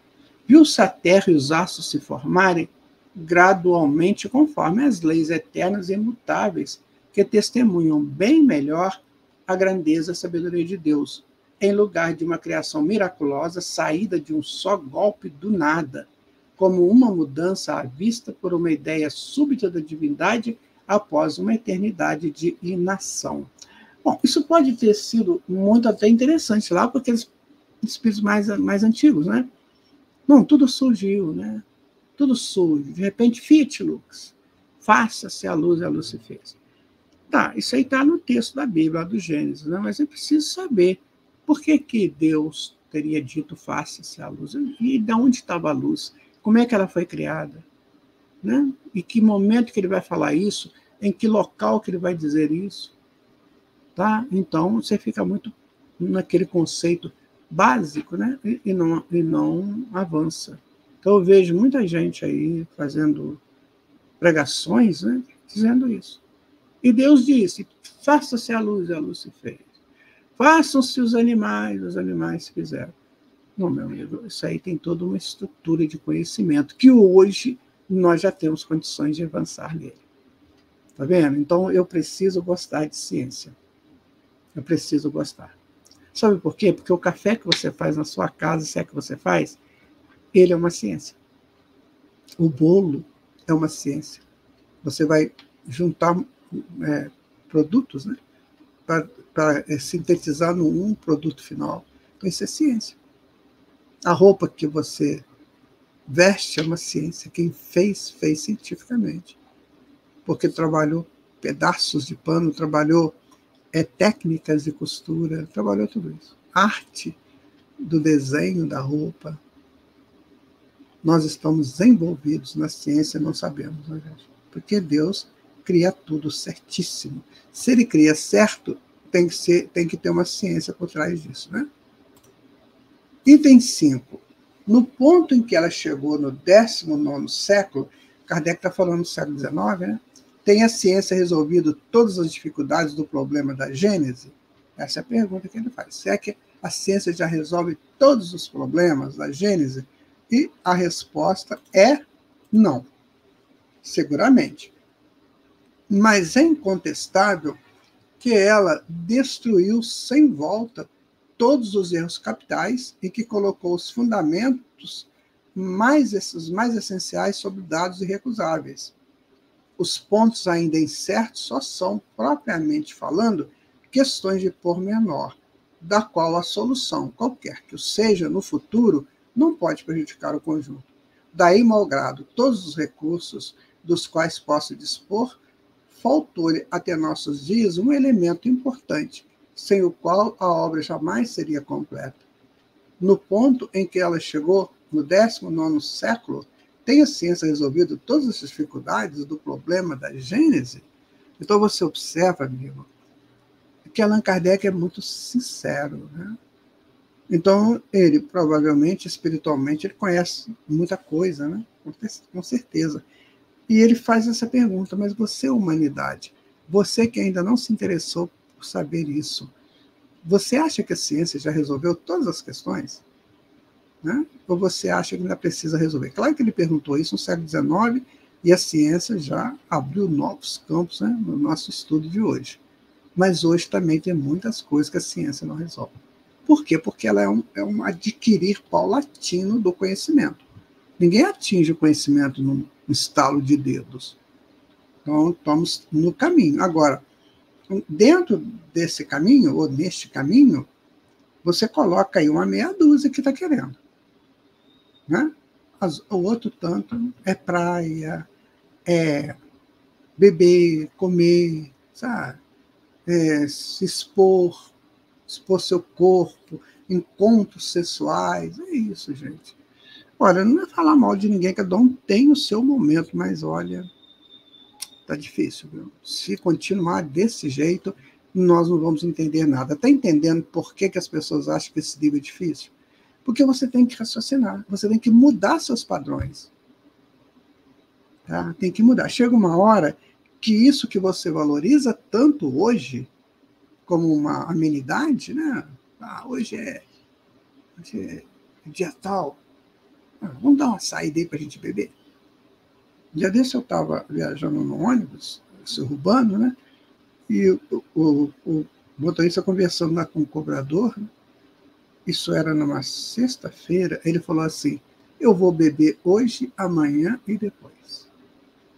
Speaker 2: Viu-se a terra e os astros se formarem gradualmente conforme as leis eternas e imutáveis que testemunham bem melhor a grandeza e a sabedoria de Deus, em lugar de uma criação miraculosa saída de um só golpe do nada, como uma mudança à vista por uma ideia súbita da divindade após uma eternidade de inação. Bom, isso pode ter sido muito até interessante lá, porque aqueles espíritos mais antigos, né? Não, tudo surgiu, né? Tudo surge. De repente, fiat lux, faça-se a luz se fez. Tá, isso aí está no texto da Bíblia, do Gênesis, né? Mas eu preciso saber por que Deus teria dito faça-se a luz. E de onde estava a luz? Como é que ela foi criada? Né? E que momento que ele vai falar isso? Em que local que ele vai dizer isso? Tá? Então, você fica muito naquele conceito básico, né? E não avança. Então, eu vejo muita gente aí fazendo pregações, né? Dizendo isso. E Deus disse, faça-se a luz se fez. Façam-se os animais se fizeram. Não, meu amigo, isso aí tem toda uma estrutura de conhecimento que hoje nós já temos condições de avançar nele. Tá vendo? Então, eu preciso gostar de ciência. Eu preciso gostar. Sabe por quê? Porque o café que você faz na sua casa, se é que você faz, ele é uma ciência. O bolo é uma ciência. Você vai juntar produtos, né, para sintetizar num produto final. Então, isso é ciência. A roupa que você veste é uma ciência. Quem fez cientificamente. Porque trabalhou pedaços de pano, trabalhou técnicas de costura, trabalhou tudo isso. Arte do desenho da roupa. Nós estamos envolvidos na ciência, não sabemos, né, gente? Porque Deus cria tudo certíssimo. Se ele cria certo, tem que ter uma ciência por trás disso, né? Item 5. No ponto em que ela chegou no 19º século, Kardec está falando do século XIX, né? Tem a ciência resolvido todas as dificuldades do problema da Gênese? Essa é a pergunta que ele faz. Se é que a ciência já resolve todos os problemas da Gênese? E a resposta é não, seguramente. Mas é incontestável que ela destruiu sem volta todos os erros capitais e que colocou os fundamentos mais essenciais sobre dados irrecusáveis. Os pontos ainda incertos só são, propriamente falando, questões de pormenor, da qual a solução, qualquer que o seja no futuro, não pode prejudicar o conjunto. Daí, malgrado todos os recursos dos quais posso dispor, faltou-lhe até nossos dias um elemento importante, sem o qual a obra jamais seria completa. No ponto em que ela chegou, no 19º século, tem a ciência resolvido todas as dificuldades do problema da Gênese? Então você observa, amigo, que Allan Kardec é muito sincero, né? Então, ele provavelmente, espiritualmente, ele conhece muita coisa, né? Com certeza. E ele faz essa pergunta, mas você, humanidade, você que ainda não se interessou por saber isso, você acha que a ciência já resolveu todas as questões? Né? Ou você acha que ainda precisa resolver? Claro que ele perguntou isso no século XIX e a ciência já abriu novos campos, né, no nosso estudo de hoje. Mas hoje também tem muitas coisas que a ciência não resolve. Por quê? Porque ela é um adquirir paulatino do conhecimento. Ninguém atinge o conhecimento num estalo de dedos. Então, estamos no caminho. Agora, dentro desse caminho, ou neste caminho, você coloca aí uma meia dúzia que está querendo. Né? O outro tanto é praia, é beber, comer, sabe? Se expor seu corpo, encontros sexuais, é isso, gente. Olha, não é falar mal de ninguém, cada um tem o seu momento, mas olha, tá difícil, viu? Se continuar desse jeito, nós não vamos entender nada. Está entendendo por que as pessoas acham que esse livro é difícil? Porque você tem que raciocinar, você tem que mudar seus padrões. Tá? Tem que mudar. Chega uma hora que isso que você valoriza tanto hoje, como uma amenidade, né? Hoje é dia tal, vamos dar uma saída aí para a gente beber? Um dia desse eu estava viajando no ônibus, urbano, né? E o motorista conversando lá com o cobrador, né? Isso era numa sexta-feira, ele falou assim, eu vou beber hoje, amanhã e depois.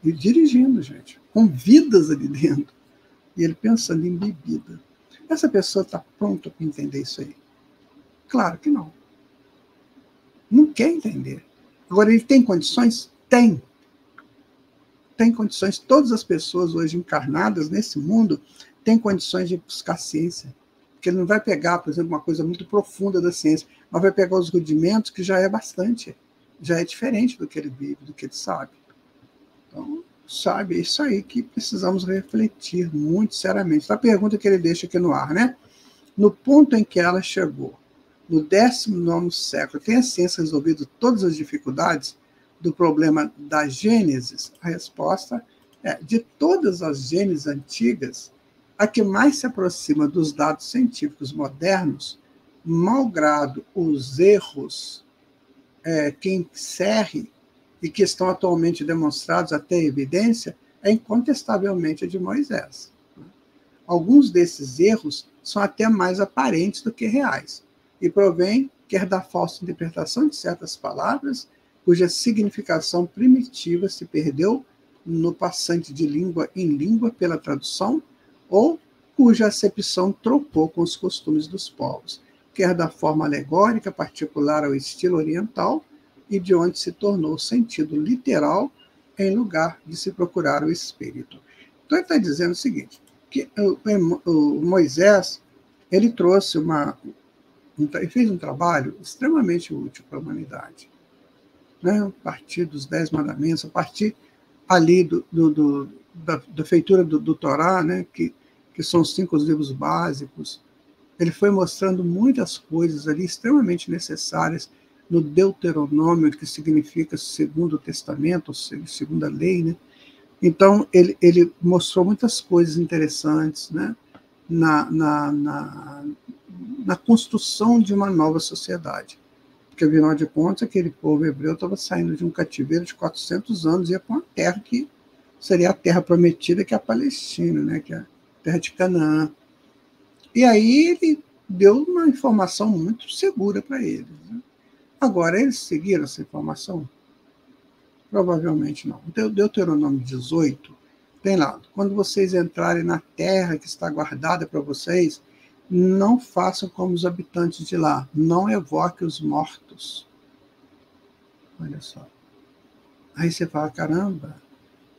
Speaker 2: E dirigindo, gente, com vidas ali dentro. E ele pensando em bebida. Essa pessoa está pronta para entender isso aí? Claro que não. Não quer entender. Agora, ele tem condições? Tem. Tem condições. Todas as pessoas hoje encarnadas nesse mundo têm condições de buscar ciência. Porque ele não vai pegar, por exemplo, uma coisa muito profunda da ciência, mas vai pegar os rudimentos, que já é bastante. Já é diferente do que ele vive, do que ele sabe. Então, sabe, é isso aí que precisamos refletir muito seriamente. A pergunta que ele deixa aqui no ar, né? No ponto em que ela chegou, no 19º século, tem a ciência resolvido todas as dificuldades do problema da Gênese? A resposta é, de todas as Gêneses antigas, a que mais se aproxima dos dados científicos modernos, malgrado os erros que encerre e que estão atualmente demonstrados até a evidência, é incontestavelmente a de Moisés. Alguns desses erros são até mais aparentes do que reais, e provém quer da falsa interpretação de certas palavras, cuja significação primitiva se perdeu no passante de língua em língua pela tradução, ou cuja acepção trocou com os costumes dos povos, quer da forma alegórica particular ao estilo oriental, e de onde se tornou sentido literal em lugar de se procurar o espírito. Então ele está dizendo o seguinte, que o Moisés, ele trouxe ele fez um trabalho extremamente útil para a humanidade. Né? A partir dos 10 mandamentos, a partir ali da feitura do Torá, né? que são os 5 livros básicos, ele foi mostrando muitas coisas ali extremamente necessárias no Deuteronômio, que significa segundo o testamento, ou seja, segunda lei, né? Então, ele mostrou muitas coisas interessantes, né? na construção de uma nova sociedade. Porque, afinal de contas, aquele povo hebreu estava saindo de um cativeiro de 400 anos e ia para uma terra que seria a terra prometida, que é a Palestina, né? Que é a terra de Canaã. E aí ele deu uma informação muito segura para eles, né? Agora, eles seguiram essa informação? Provavelmente não. Deuteronômio 18, tem lá, quando vocês entrarem na terra que está guardada para vocês, não façam como os habitantes de lá, não evoquem os mortos. Olha só. Aí você fala, caramba,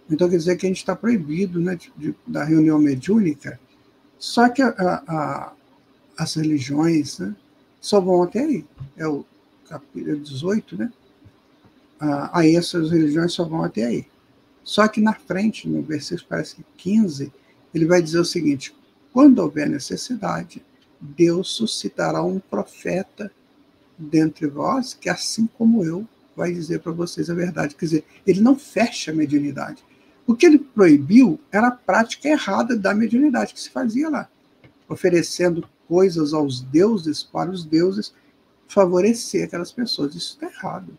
Speaker 2: então quer dizer que a gente está proibido, né, da reunião mediúnica, só que as religiões, né, só vão até aí. É o capítulo 18, né? Aí essas religiões só vão até aí. Só que na frente, no versículo parece que 15, ele vai dizer o seguinte: quando houver necessidade, Deus suscitará um profeta dentre vós, que assim como eu, vai dizer para vocês a verdade. Quer dizer, ele não fecha a mediunidade. O que ele proibiu era a prática errada da mediunidade que se fazia lá, oferecendo coisas aos deuses, para os deuses favorecer aquelas pessoas. Isso está errado.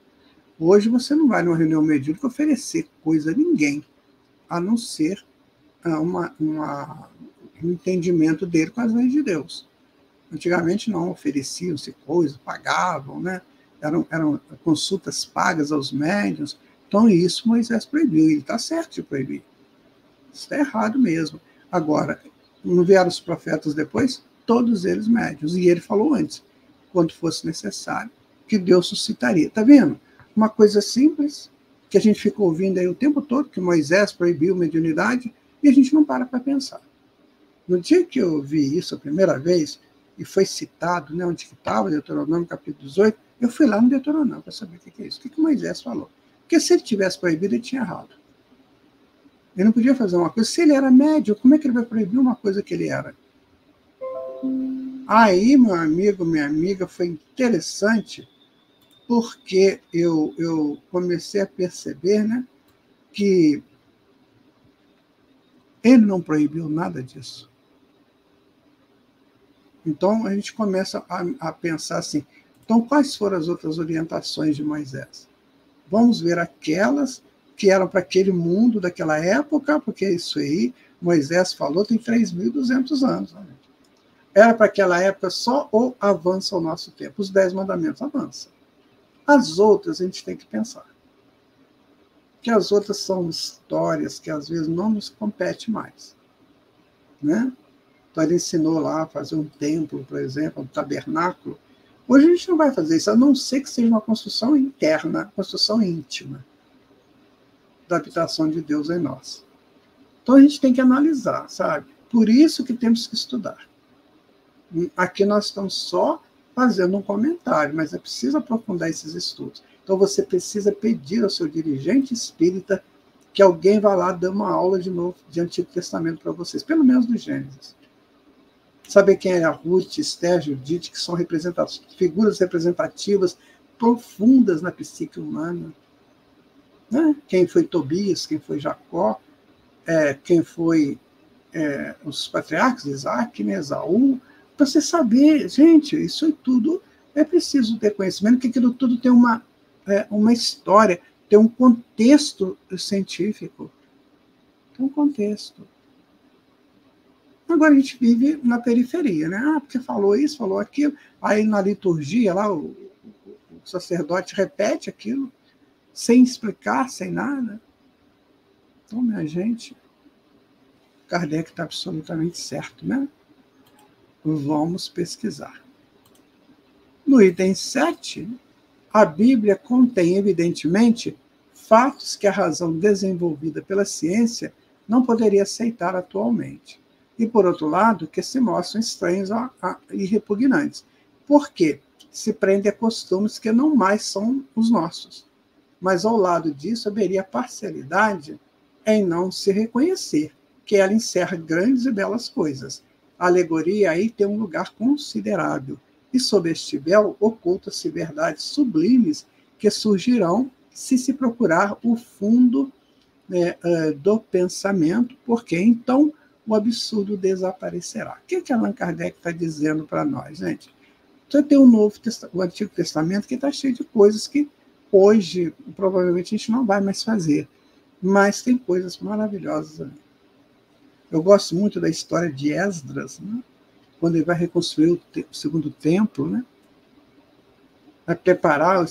Speaker 2: Hoje você não vai numa reunião mediúnica oferecer coisa a ninguém, a não ser um entendimento dele com as leis de Deus. Antigamente não ofereciam-se coisas, pagavam, né? Eram consultas pagas aos médiuns. Então isso Moisés proibiu, e ele está certo de proibir. Isso está errado mesmo. Agora, não vieram os profetas depois? Todos eles médiuns. E ele falou antes, quando fosse necessário, que Deus suscitaria. Está vendo? Uma coisa simples, que a gente fica ouvindo aí o tempo todo, que Moisés proibiu mediunidade, e a gente não para pensar. No dia que eu vi isso a primeira vez, e foi citado, né, onde estava, Deuteronômio capítulo 18, eu fui lá no Deuteronômio para saber o que é isso, o que Moisés falou. Porque se ele tivesse proibido, ele tinha errado. Ele não podia fazer uma coisa. Se ele era médium, como é que ele vai proibir uma coisa que ele era? Aí, meu amigo, minha amiga, foi interessante, porque eu comecei a perceber, né, que ele não proibiu nada disso. Então, a gente começa a pensar assim, então, quais foram as outras orientações de Moisés? Vamos ver aquelas que eram para aquele mundo daquela época, porque isso aí, Moisés falou, tem 3.200 anos. Né? Era para aquela época só ou avança o nosso tempo? Os 10 mandamentos avançam. As outras a gente tem que pensar. Que as outras são histórias que às vezes não nos compete mais. Né? Então ele ensinou lá a fazer um templo, por exemplo, um tabernáculo. Hoje a gente não vai fazer isso, a não ser que seja uma construção interna, construção íntima da habitação de Deus em nós. Então a gente tem que analisar, sabe? Por isso que temos que estudar. Aqui nós estamos só fazendo um comentário, mas é preciso aprofundar esses estudos. Então você precisa pedir ao seu dirigente espírita que alguém vá lá dar uma aula de novo de Antigo Testamento para vocês, pelo menos do Gênesis. Saber quem é a Ruth, Esther, Judite, que são figuras representativas profundas na psique humana. Né? Quem foi Tobias, quem foi Jacó, quem foi os patriarcas, Isaac, né, Esaú. Para você saber, gente, isso tudo é preciso ter conhecimento, que aquilo tudo tem uma história, tem um contexto científico. Tem um contexto. Agora a gente vive na periferia, né? Porque falou isso, falou aquilo, aí na liturgia lá o sacerdote repete aquilo, sem explicar, sem nada. Então, minha gente, Kardec está absolutamente certo, né? Vamos pesquisar. No item 7, a Bíblia contém, evidentemente, fatos que a razão desenvolvida pela ciência não poderia aceitar atualmente. E, por outro lado, que se mostram estranhos e repugnantes. Por quê? Se prende a costumes que não mais são os nossos. Mas, ao lado disso, haveria parcialidade em não se reconhecer, que ela encerra grandes e belas coisas. A alegoria aí tem um lugar considerável. e sob este véu ocultam-se verdades sublimes que surgirão se procurar o fundo do pensamento, porque então o absurdo desaparecerá. O que Allan Kardec está dizendo para nós, gente? Você tem o Antigo Testamento que está cheio de coisas que hoje provavelmente a gente não vai mais fazer, mas tem coisas maravilhosas ali. Eu gosto muito da história de Esdras, né? Quando ele vai reconstruir o segundo templo, né? Vai preparar,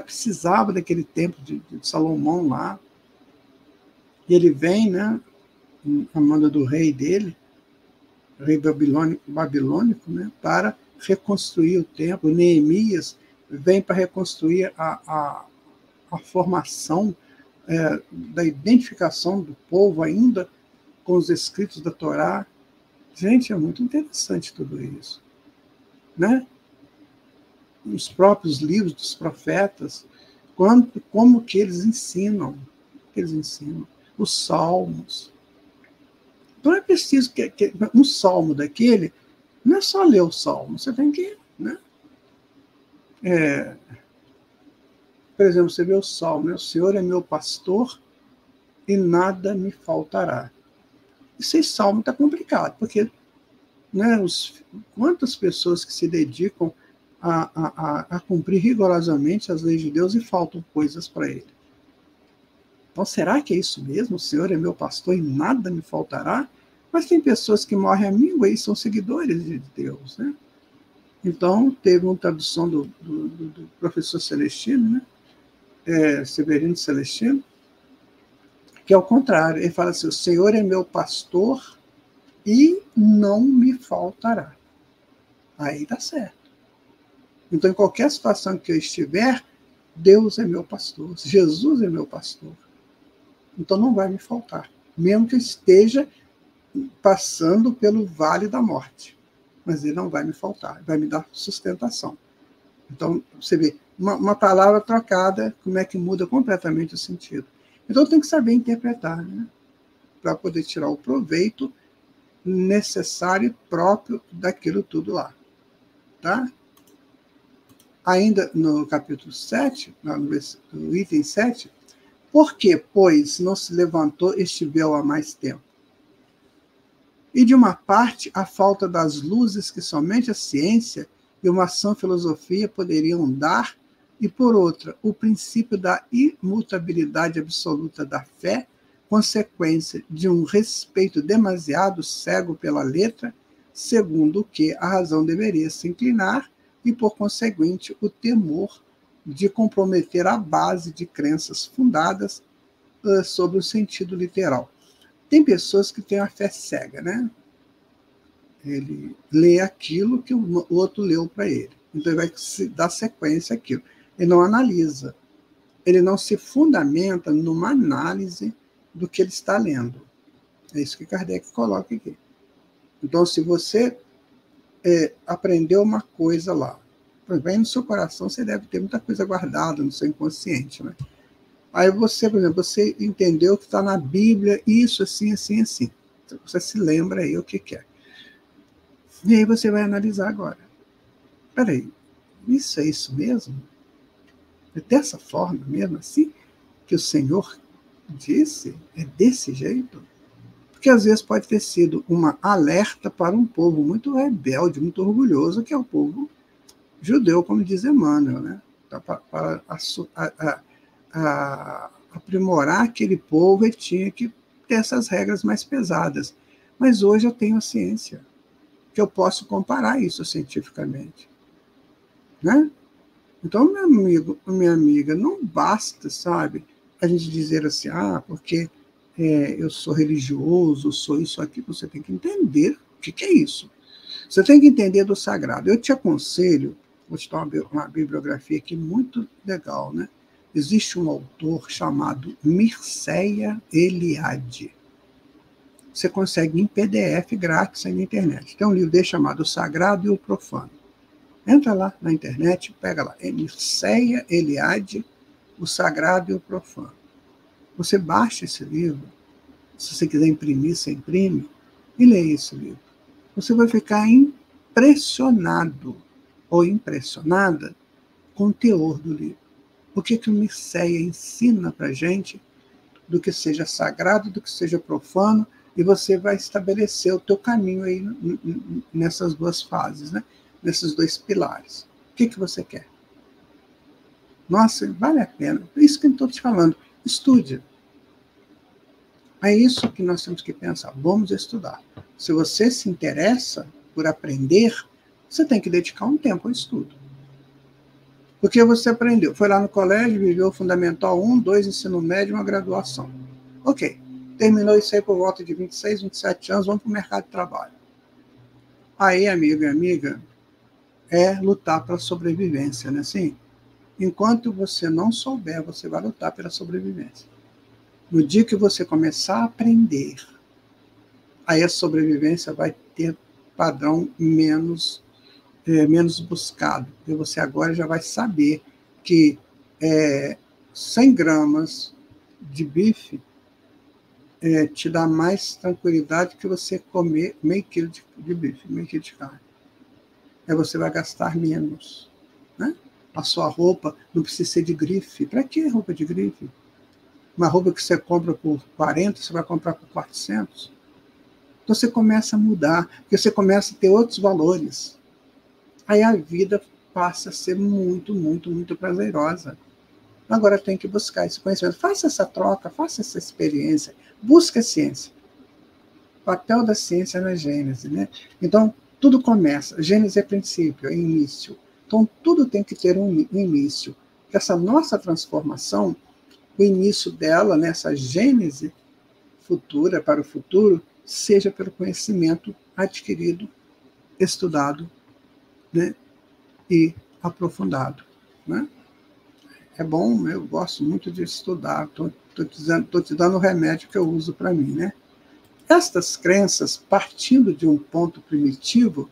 Speaker 2: precisava daquele templo de Salomão lá, e ele vem, né, a manda do rei dele, rei babilônico, né, para reconstruir o templo. Neemias vem para reconstruir a formação da identificação do povo ainda com os escritos da Torá. Gente, é muito interessante tudo isso, né? Os próprios livros dos profetas, como que eles ensinam, os salmos. Então é preciso que um salmo daquele, não é só ler o salmo, você tem que, né? Por exemplo, você vê o salmo, né? O Senhor é meu pastor e nada me faltará. Esse salmo está complicado, porque, né, quantas pessoas que se dedicam a cumprir rigorosamente as leis de Deus e faltam coisas para ele. Então, será que é isso mesmo? O Senhor é meu pastor e nada me faltará? Mas tem pessoas que morrem à míngua e são seguidores de Deus, né? Então, teve uma tradução do professor Celestino, né? Severino Celestino, que é o contrário. Ele fala assim: o Senhor é meu pastor e não me faltará. Aí dá certo. Então, em qualquer situação que eu estiver, Deus é meu pastor, Jesus é meu pastor. Então não vai me faltar, mesmo que eu esteja passando pelo vale da morte. Mas ele não vai me faltar, vai me dar sustentação. Então, você vê, uma palavra trocada, como é que muda completamente o sentido. Então tem que saber interpretar, né? Para poder tirar o proveito necessário e próprio daquilo tudo lá. Tá? Ainda no capítulo 7, no item 7, por que, pois, não se levantou este véu há mais tempo? E, de uma parte, a falta das luzes que somente a ciência e uma sã filosofia poderiam dar, e, por outra, o princípio da imutabilidade absoluta da fé, consequência de um respeito demasiado cego pela letra, segundo o que a razão deveria se inclinar, e, por conseguinte, o temor de comprometer a base de crenças fundadas sobre o sentido literal. Tem pessoas que têm a fé cega, né? Ele lê aquilo que o outro leu para ele. Então, ele vai dar sequência àquilo. Ele não analisa. Ele não se fundamenta numa análise do que ele está lendo. É isso que Kardec coloca aqui. Então, se você aprendeu uma coisa lá, vem no seu coração, você deve ter muita coisa guardada no seu inconsciente, né? Aí você, por exemplo, você entendeu que está na Bíblia isso, assim, assim, assim. Você se lembra aí o que é. E aí você vai analisar agora. Peraí, isso é isso mesmo? É dessa forma mesmo, assim, que o Senhor disse? É desse jeito? Porque às vezes pode ter sido uma alerta para um povo muito rebelde, muito orgulhoso, que é o povo judeu, como diz Emmanuel, né? Para aprimorar aquele povo, ele tinha que ter essas regras mais pesadas. Mas hoje eu tenho a ciência, que eu posso comparar isso cientificamente, né? Então, meu amigo, minha amiga, não basta, sabe, a gente dizer assim, porque eu sou religioso, sou isso aqui. Você tem que entender o que é isso. Você tem que entender do sagrado. Eu te aconselho, vou te dar uma bibliografia aqui muito legal, né? Existe um autor chamado Mircea Eliade. Você consegue em PDF grátis aí na internet. Tem um livro dele chamado O Sagrado e o Profano. Entra lá na internet, pega lá. É Mircea Eliade, O Sagrado e o Profano. Você baixa esse livro. Se você quiser imprimir, você imprime. E lê esse livro. Você vai ficar impressionado ou impressionada com o teor do livro. O que o Mircea ensina para a gente do que seja sagrado, do que seja profano, e você vai estabelecer o teu caminho aí nessas duas fases, né? Nesses dois pilares. O que você quer? Nossa, vale a pena. É isso que eu estou te falando. Estude. É isso que nós temos que pensar. Vamos estudar. Se você se interessa por aprender, você tem que dedicar um tempo ao estudo. Porque você aprendeu. Foi lá no colégio, viveu o Fundamental 1, 2, ensino médio, uma graduação. Ok. Terminou isso aí por volta de 26, 27 anos, vamos para o mercado de trabalho. Aí, amigo e amiga, é lutar pela sobrevivência, né? Assim, enquanto você não souber, você vai lutar pela sobrevivência. No dia que você começar a aprender, aí a sobrevivência vai ter padrão menos buscado. E você agora já vai saber que 100 gramas de bife te dá mais tranquilidade que você comer meio quilo de bife, meio quilo de carne. Aí você vai gastar menos. Né? A sua roupa não precisa ser de grife. Para que roupa de grife? Uma roupa que você compra por 40, você vai comprar por 400. Então você começa a mudar, porque você começa a ter outros valores. Aí a vida passa a ser muito, muito, muito prazerosa. Agora tem que buscar esse conhecimento. Faça essa troca, faça essa experiência. Busque a ciência. O papel da ciência na Gênese. Né? Então, tudo começa. Gênese é princípio, é início. Então, tudo tem que ter um início. Essa nossa transformação, o início dela, nessa Gênese futura, para o futuro, seja pelo conhecimento adquirido, estudado, né? E aprofundado. Né? É bom, eu gosto muito de estudar. Estou te dando o remédio que eu uso para mim. Né? Estas crenças, partindo de um ponto primitivo,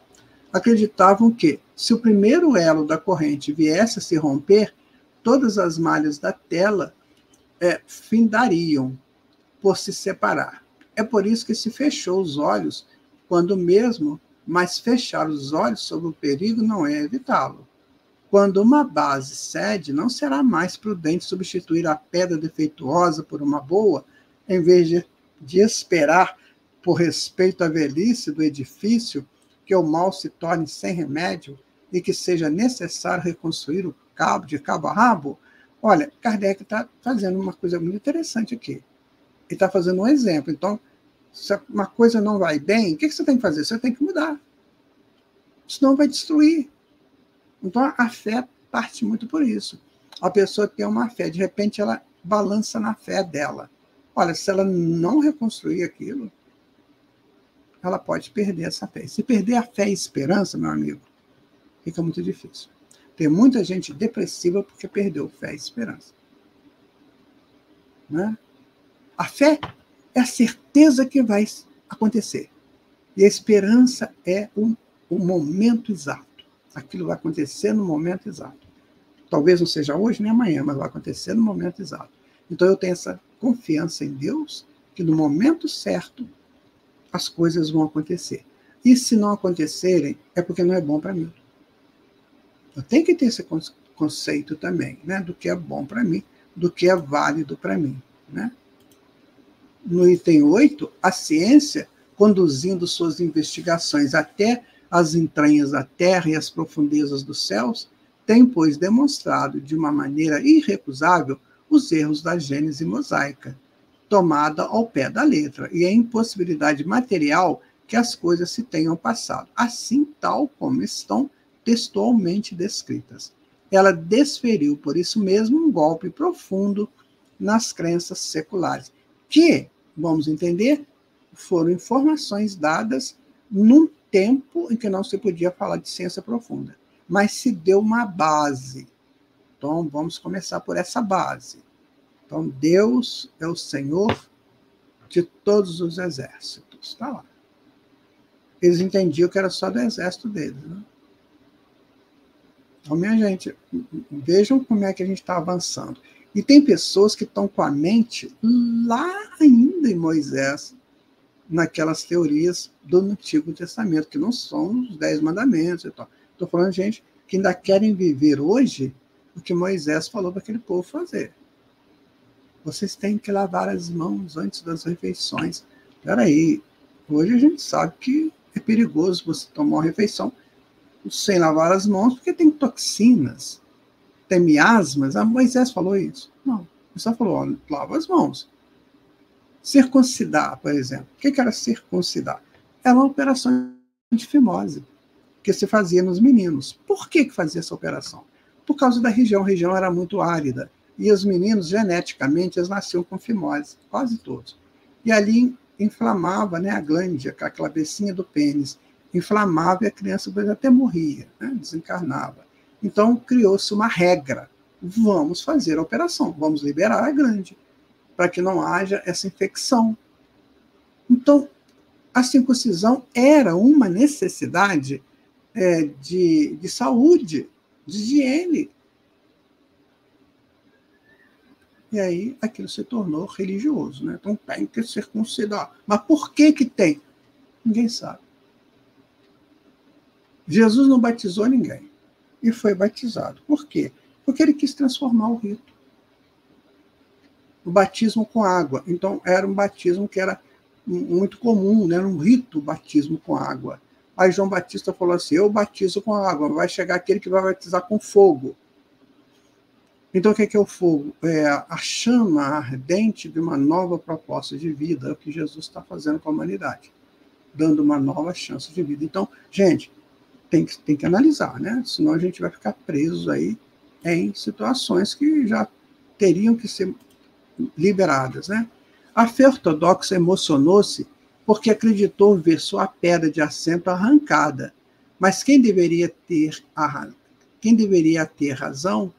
Speaker 2: acreditavam que, se o primeiro elo da corrente viesse a se romper, todas as malhas da tela findariam por se separar. É por isso que se fechou os olhos, quando mesmo, mas fechar os olhos sobre o perigo não é evitá-lo. Quando uma base cede, não será mais prudente substituir a pedra defeituosa por uma boa, em vez de esperar, por respeito à velhice do edifício, que o mal se torne sem remédio e que seja necessário reconstruir o cabo de cabo a rabo? Olha, Kardec está fazendo uma coisa muito interessante aqui. Ele está fazendo um exemplo. Então, se uma coisa não vai bem, o que você tem que fazer? Você tem que mudar. Senão vai destruir. Então, a fé parte muito por isso. A pessoa tem uma fé, de repente ela balança na fé dela. Olha, se ela não reconstruir aquilo, ela pode perder essa fé. Se perder a fé e a esperança, meu amigo, fica muito difícil. Tem muita gente depressiva porque perdeu fé e esperança. Né? A fé é a certeza que vai acontecer. E a esperança é o momento exato. Aquilo vai acontecer no momento exato. Talvez não seja hoje nem amanhã, mas vai acontecer no momento exato. Então eu tenho essa confiança em Deus, que no momento certo as coisas vão acontecer. E se não acontecerem, é porque não é bom para mim. Eu tenho que ter esse conceito também, né, do que é bom para mim, do que é válido para mim. Né? No item 8, a ciência, conduzindo suas investigações até as entranhas da terra e as profundezas dos céus, tem, pois, demonstrado de uma maneira irrecusável os erros da Gênese mosaica, tomada ao pé da letra, e a impossibilidade material que as coisas se tenham passado, assim tal como estão textualmente descritas. Ela desferiu, por isso mesmo, um golpe profundo nas crenças seculares, que, vamos entender, foram informações dadas num tempo em que não se podia falar de ciência profunda, mas se deu uma base. Então, vamos começar por essa base. Então, Deus é o Senhor de todos os exércitos. Está lá. Eles entendiam que era só do exército deles. Né? Então, minha gente, vejam como é que a gente está avançando. E tem pessoas que estão com a mente lá ainda em Moisés, naquelas teorias do Antigo Testamento, que não são os 10 mandamentos e tal. Estou falando de gente que ainda querem viver hoje o que Moisés falou para aquele povo fazer. Vocês têm que lavar as mãos antes das refeições. Espera aí, hoje a gente sabe que é perigoso você tomar uma refeição sem lavar as mãos, porque tem toxinas, tem miasmas. Moisés falou isso? Não. Moisés falou, ó, lava as mãos. Circuncidar, por exemplo. O que era circuncidar? Era uma operação de fimose que se fazia nos meninos. Por que fazia essa operação? Por causa da região. A região era muito árida. E os meninos, geneticamente, eles nasciam com fimose, quase todos. E ali inflamava, né, a glândula, a cabecinha do pênis. Inflamava e a criança até morria, né, desencarnava. Então, criou-se uma regra. Vamos fazer a operação, vamos liberar a glândula, para que não haja essa infecção. Então, a circuncisão era uma necessidade de saúde, de higiene. E aí aquilo se tornou religioso, né? Então tem que circuncidar. Mas por que tem? Ninguém sabe. Jesus não batizou ninguém e foi batizado. Por quê? Porque ele quis transformar o rito. O batismo com água. Então era um batismo que era muito comum, né? Era um rito, batismo com água. Aí João Batista falou assim, eu batizo com água, vai chegar aquele que vai batizar com fogo. Então, o que é o fogo? É a chama ardente de uma nova proposta de vida, é o que Jesus está fazendo com a humanidade, dando uma nova chance de vida. Então, gente, tem que analisar, né? Senão a gente vai ficar preso aí em situações que já teriam que ser liberadas, né? A fé ortodoxa emocionou-se porque acreditou ver sua pedra de assento arrancada, mas quem deveria ter razão,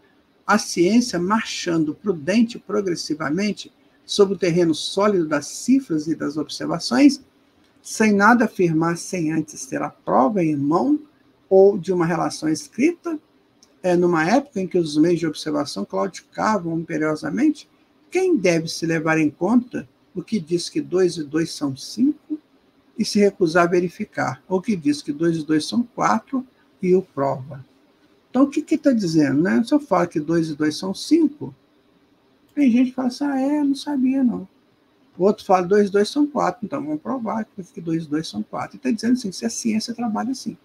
Speaker 2: a ciência marchando prudente e progressivamente sobre o terreno sólido das cifras e das observações, sem nada afirmar sem antes ter a prova em mão ou de uma relação escrita, numa época em que os meios de observação claudicavam imperiosamente, quem deve se levar em conta o que diz que 2 e 2 são 5 e se recusar a verificar, ou que diz que 2 e 2 são 4 e o prova? Então, o que está dizendo? Né? Se eu falo que 2 e 2 são 5, tem gente que fala assim, não sabia, não. O outro fala 2 e 2 são 4, então vamos provar que 2 e 2 são 4. E está dizendo assim, se a ciência trabalha assim.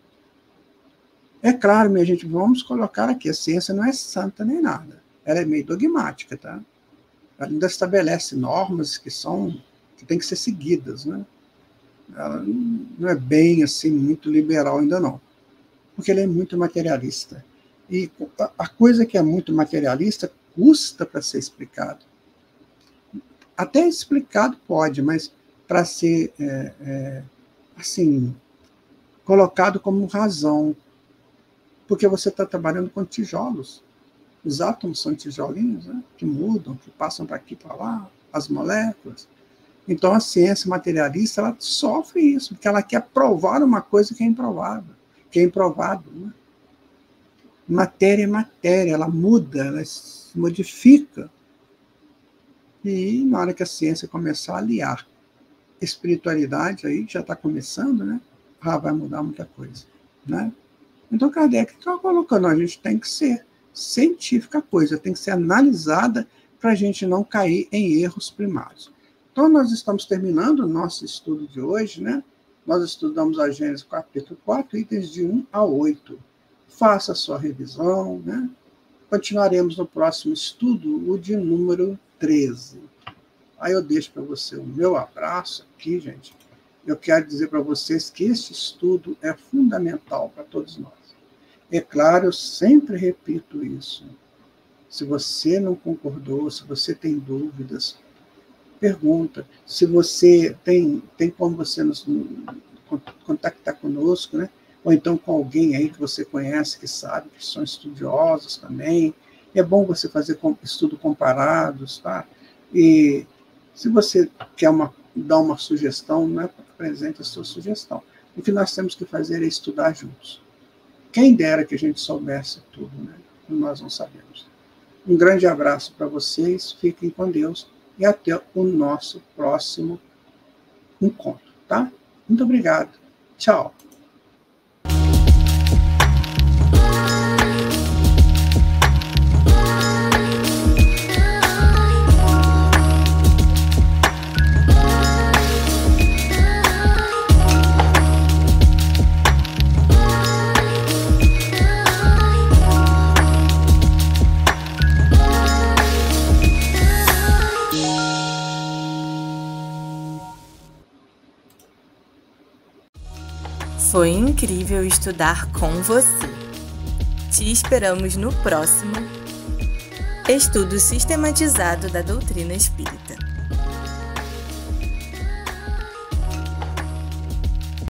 Speaker 2: É claro, minha gente, vamos colocar aqui, a ciência não é santa nem nada. Ela é meio dogmática, tá? Ela ainda estabelece normas que têm que ser seguidas, né? Ela não é bem assim, muito liberal ainda não. Porque ela é muito materialista. E a coisa que é muito materialista custa para ser explicado. Até explicado pode, mas para ser, assim, colocado como razão. Porque você está trabalhando com tijolos. Os átomos são tijolinhos, né, que mudam, que passam para aqui e para lá, as moléculas. Então, a ciência materialista ela sofre isso, porque ela quer provar uma coisa que é improvável, que é improvado. Né? Matéria é matéria, ela muda, ela se modifica. E na hora que a ciência começar a aliar espiritualidade, aí já está começando, né? Vai mudar muita coisa. Né? Então, Kardec está colocando, a gente tem que ser científica a coisa, tem que ser analisada para a gente não cair em erros primários. Então, nós estamos terminando o nosso estudo de hoje, né? Nós estudamos a Gênesis capítulo 4, itens de 1 a 8. Faça a sua revisão, né? Continuaremos no próximo estudo, o de número 13. Aí eu deixo para você o meu abraço aqui, gente. Eu quero dizer para vocês que este estudo é fundamental para todos nós. É claro, eu sempre repito isso. Se você não concordou, se você tem dúvidas, pergunta. Se você tem como você nos contactar conosco, né? Ou então com alguém aí que você conhece, que sabe, que são estudiosos também. É bom você fazer estudo comparados, tá? E se você quer dar uma sugestão, né, apresente a sua sugestão. O que nós temos que fazer é estudar juntos. Quem dera que a gente soubesse tudo, né? Nós não sabemos. Um grande abraço para vocês, fiquem com Deus e até o nosso próximo encontro, tá? Muito obrigado. Tchau.
Speaker 1: Foi incrível estudar com você. Te esperamos no próximo Estudo Sistematizado da Doutrina Espírita.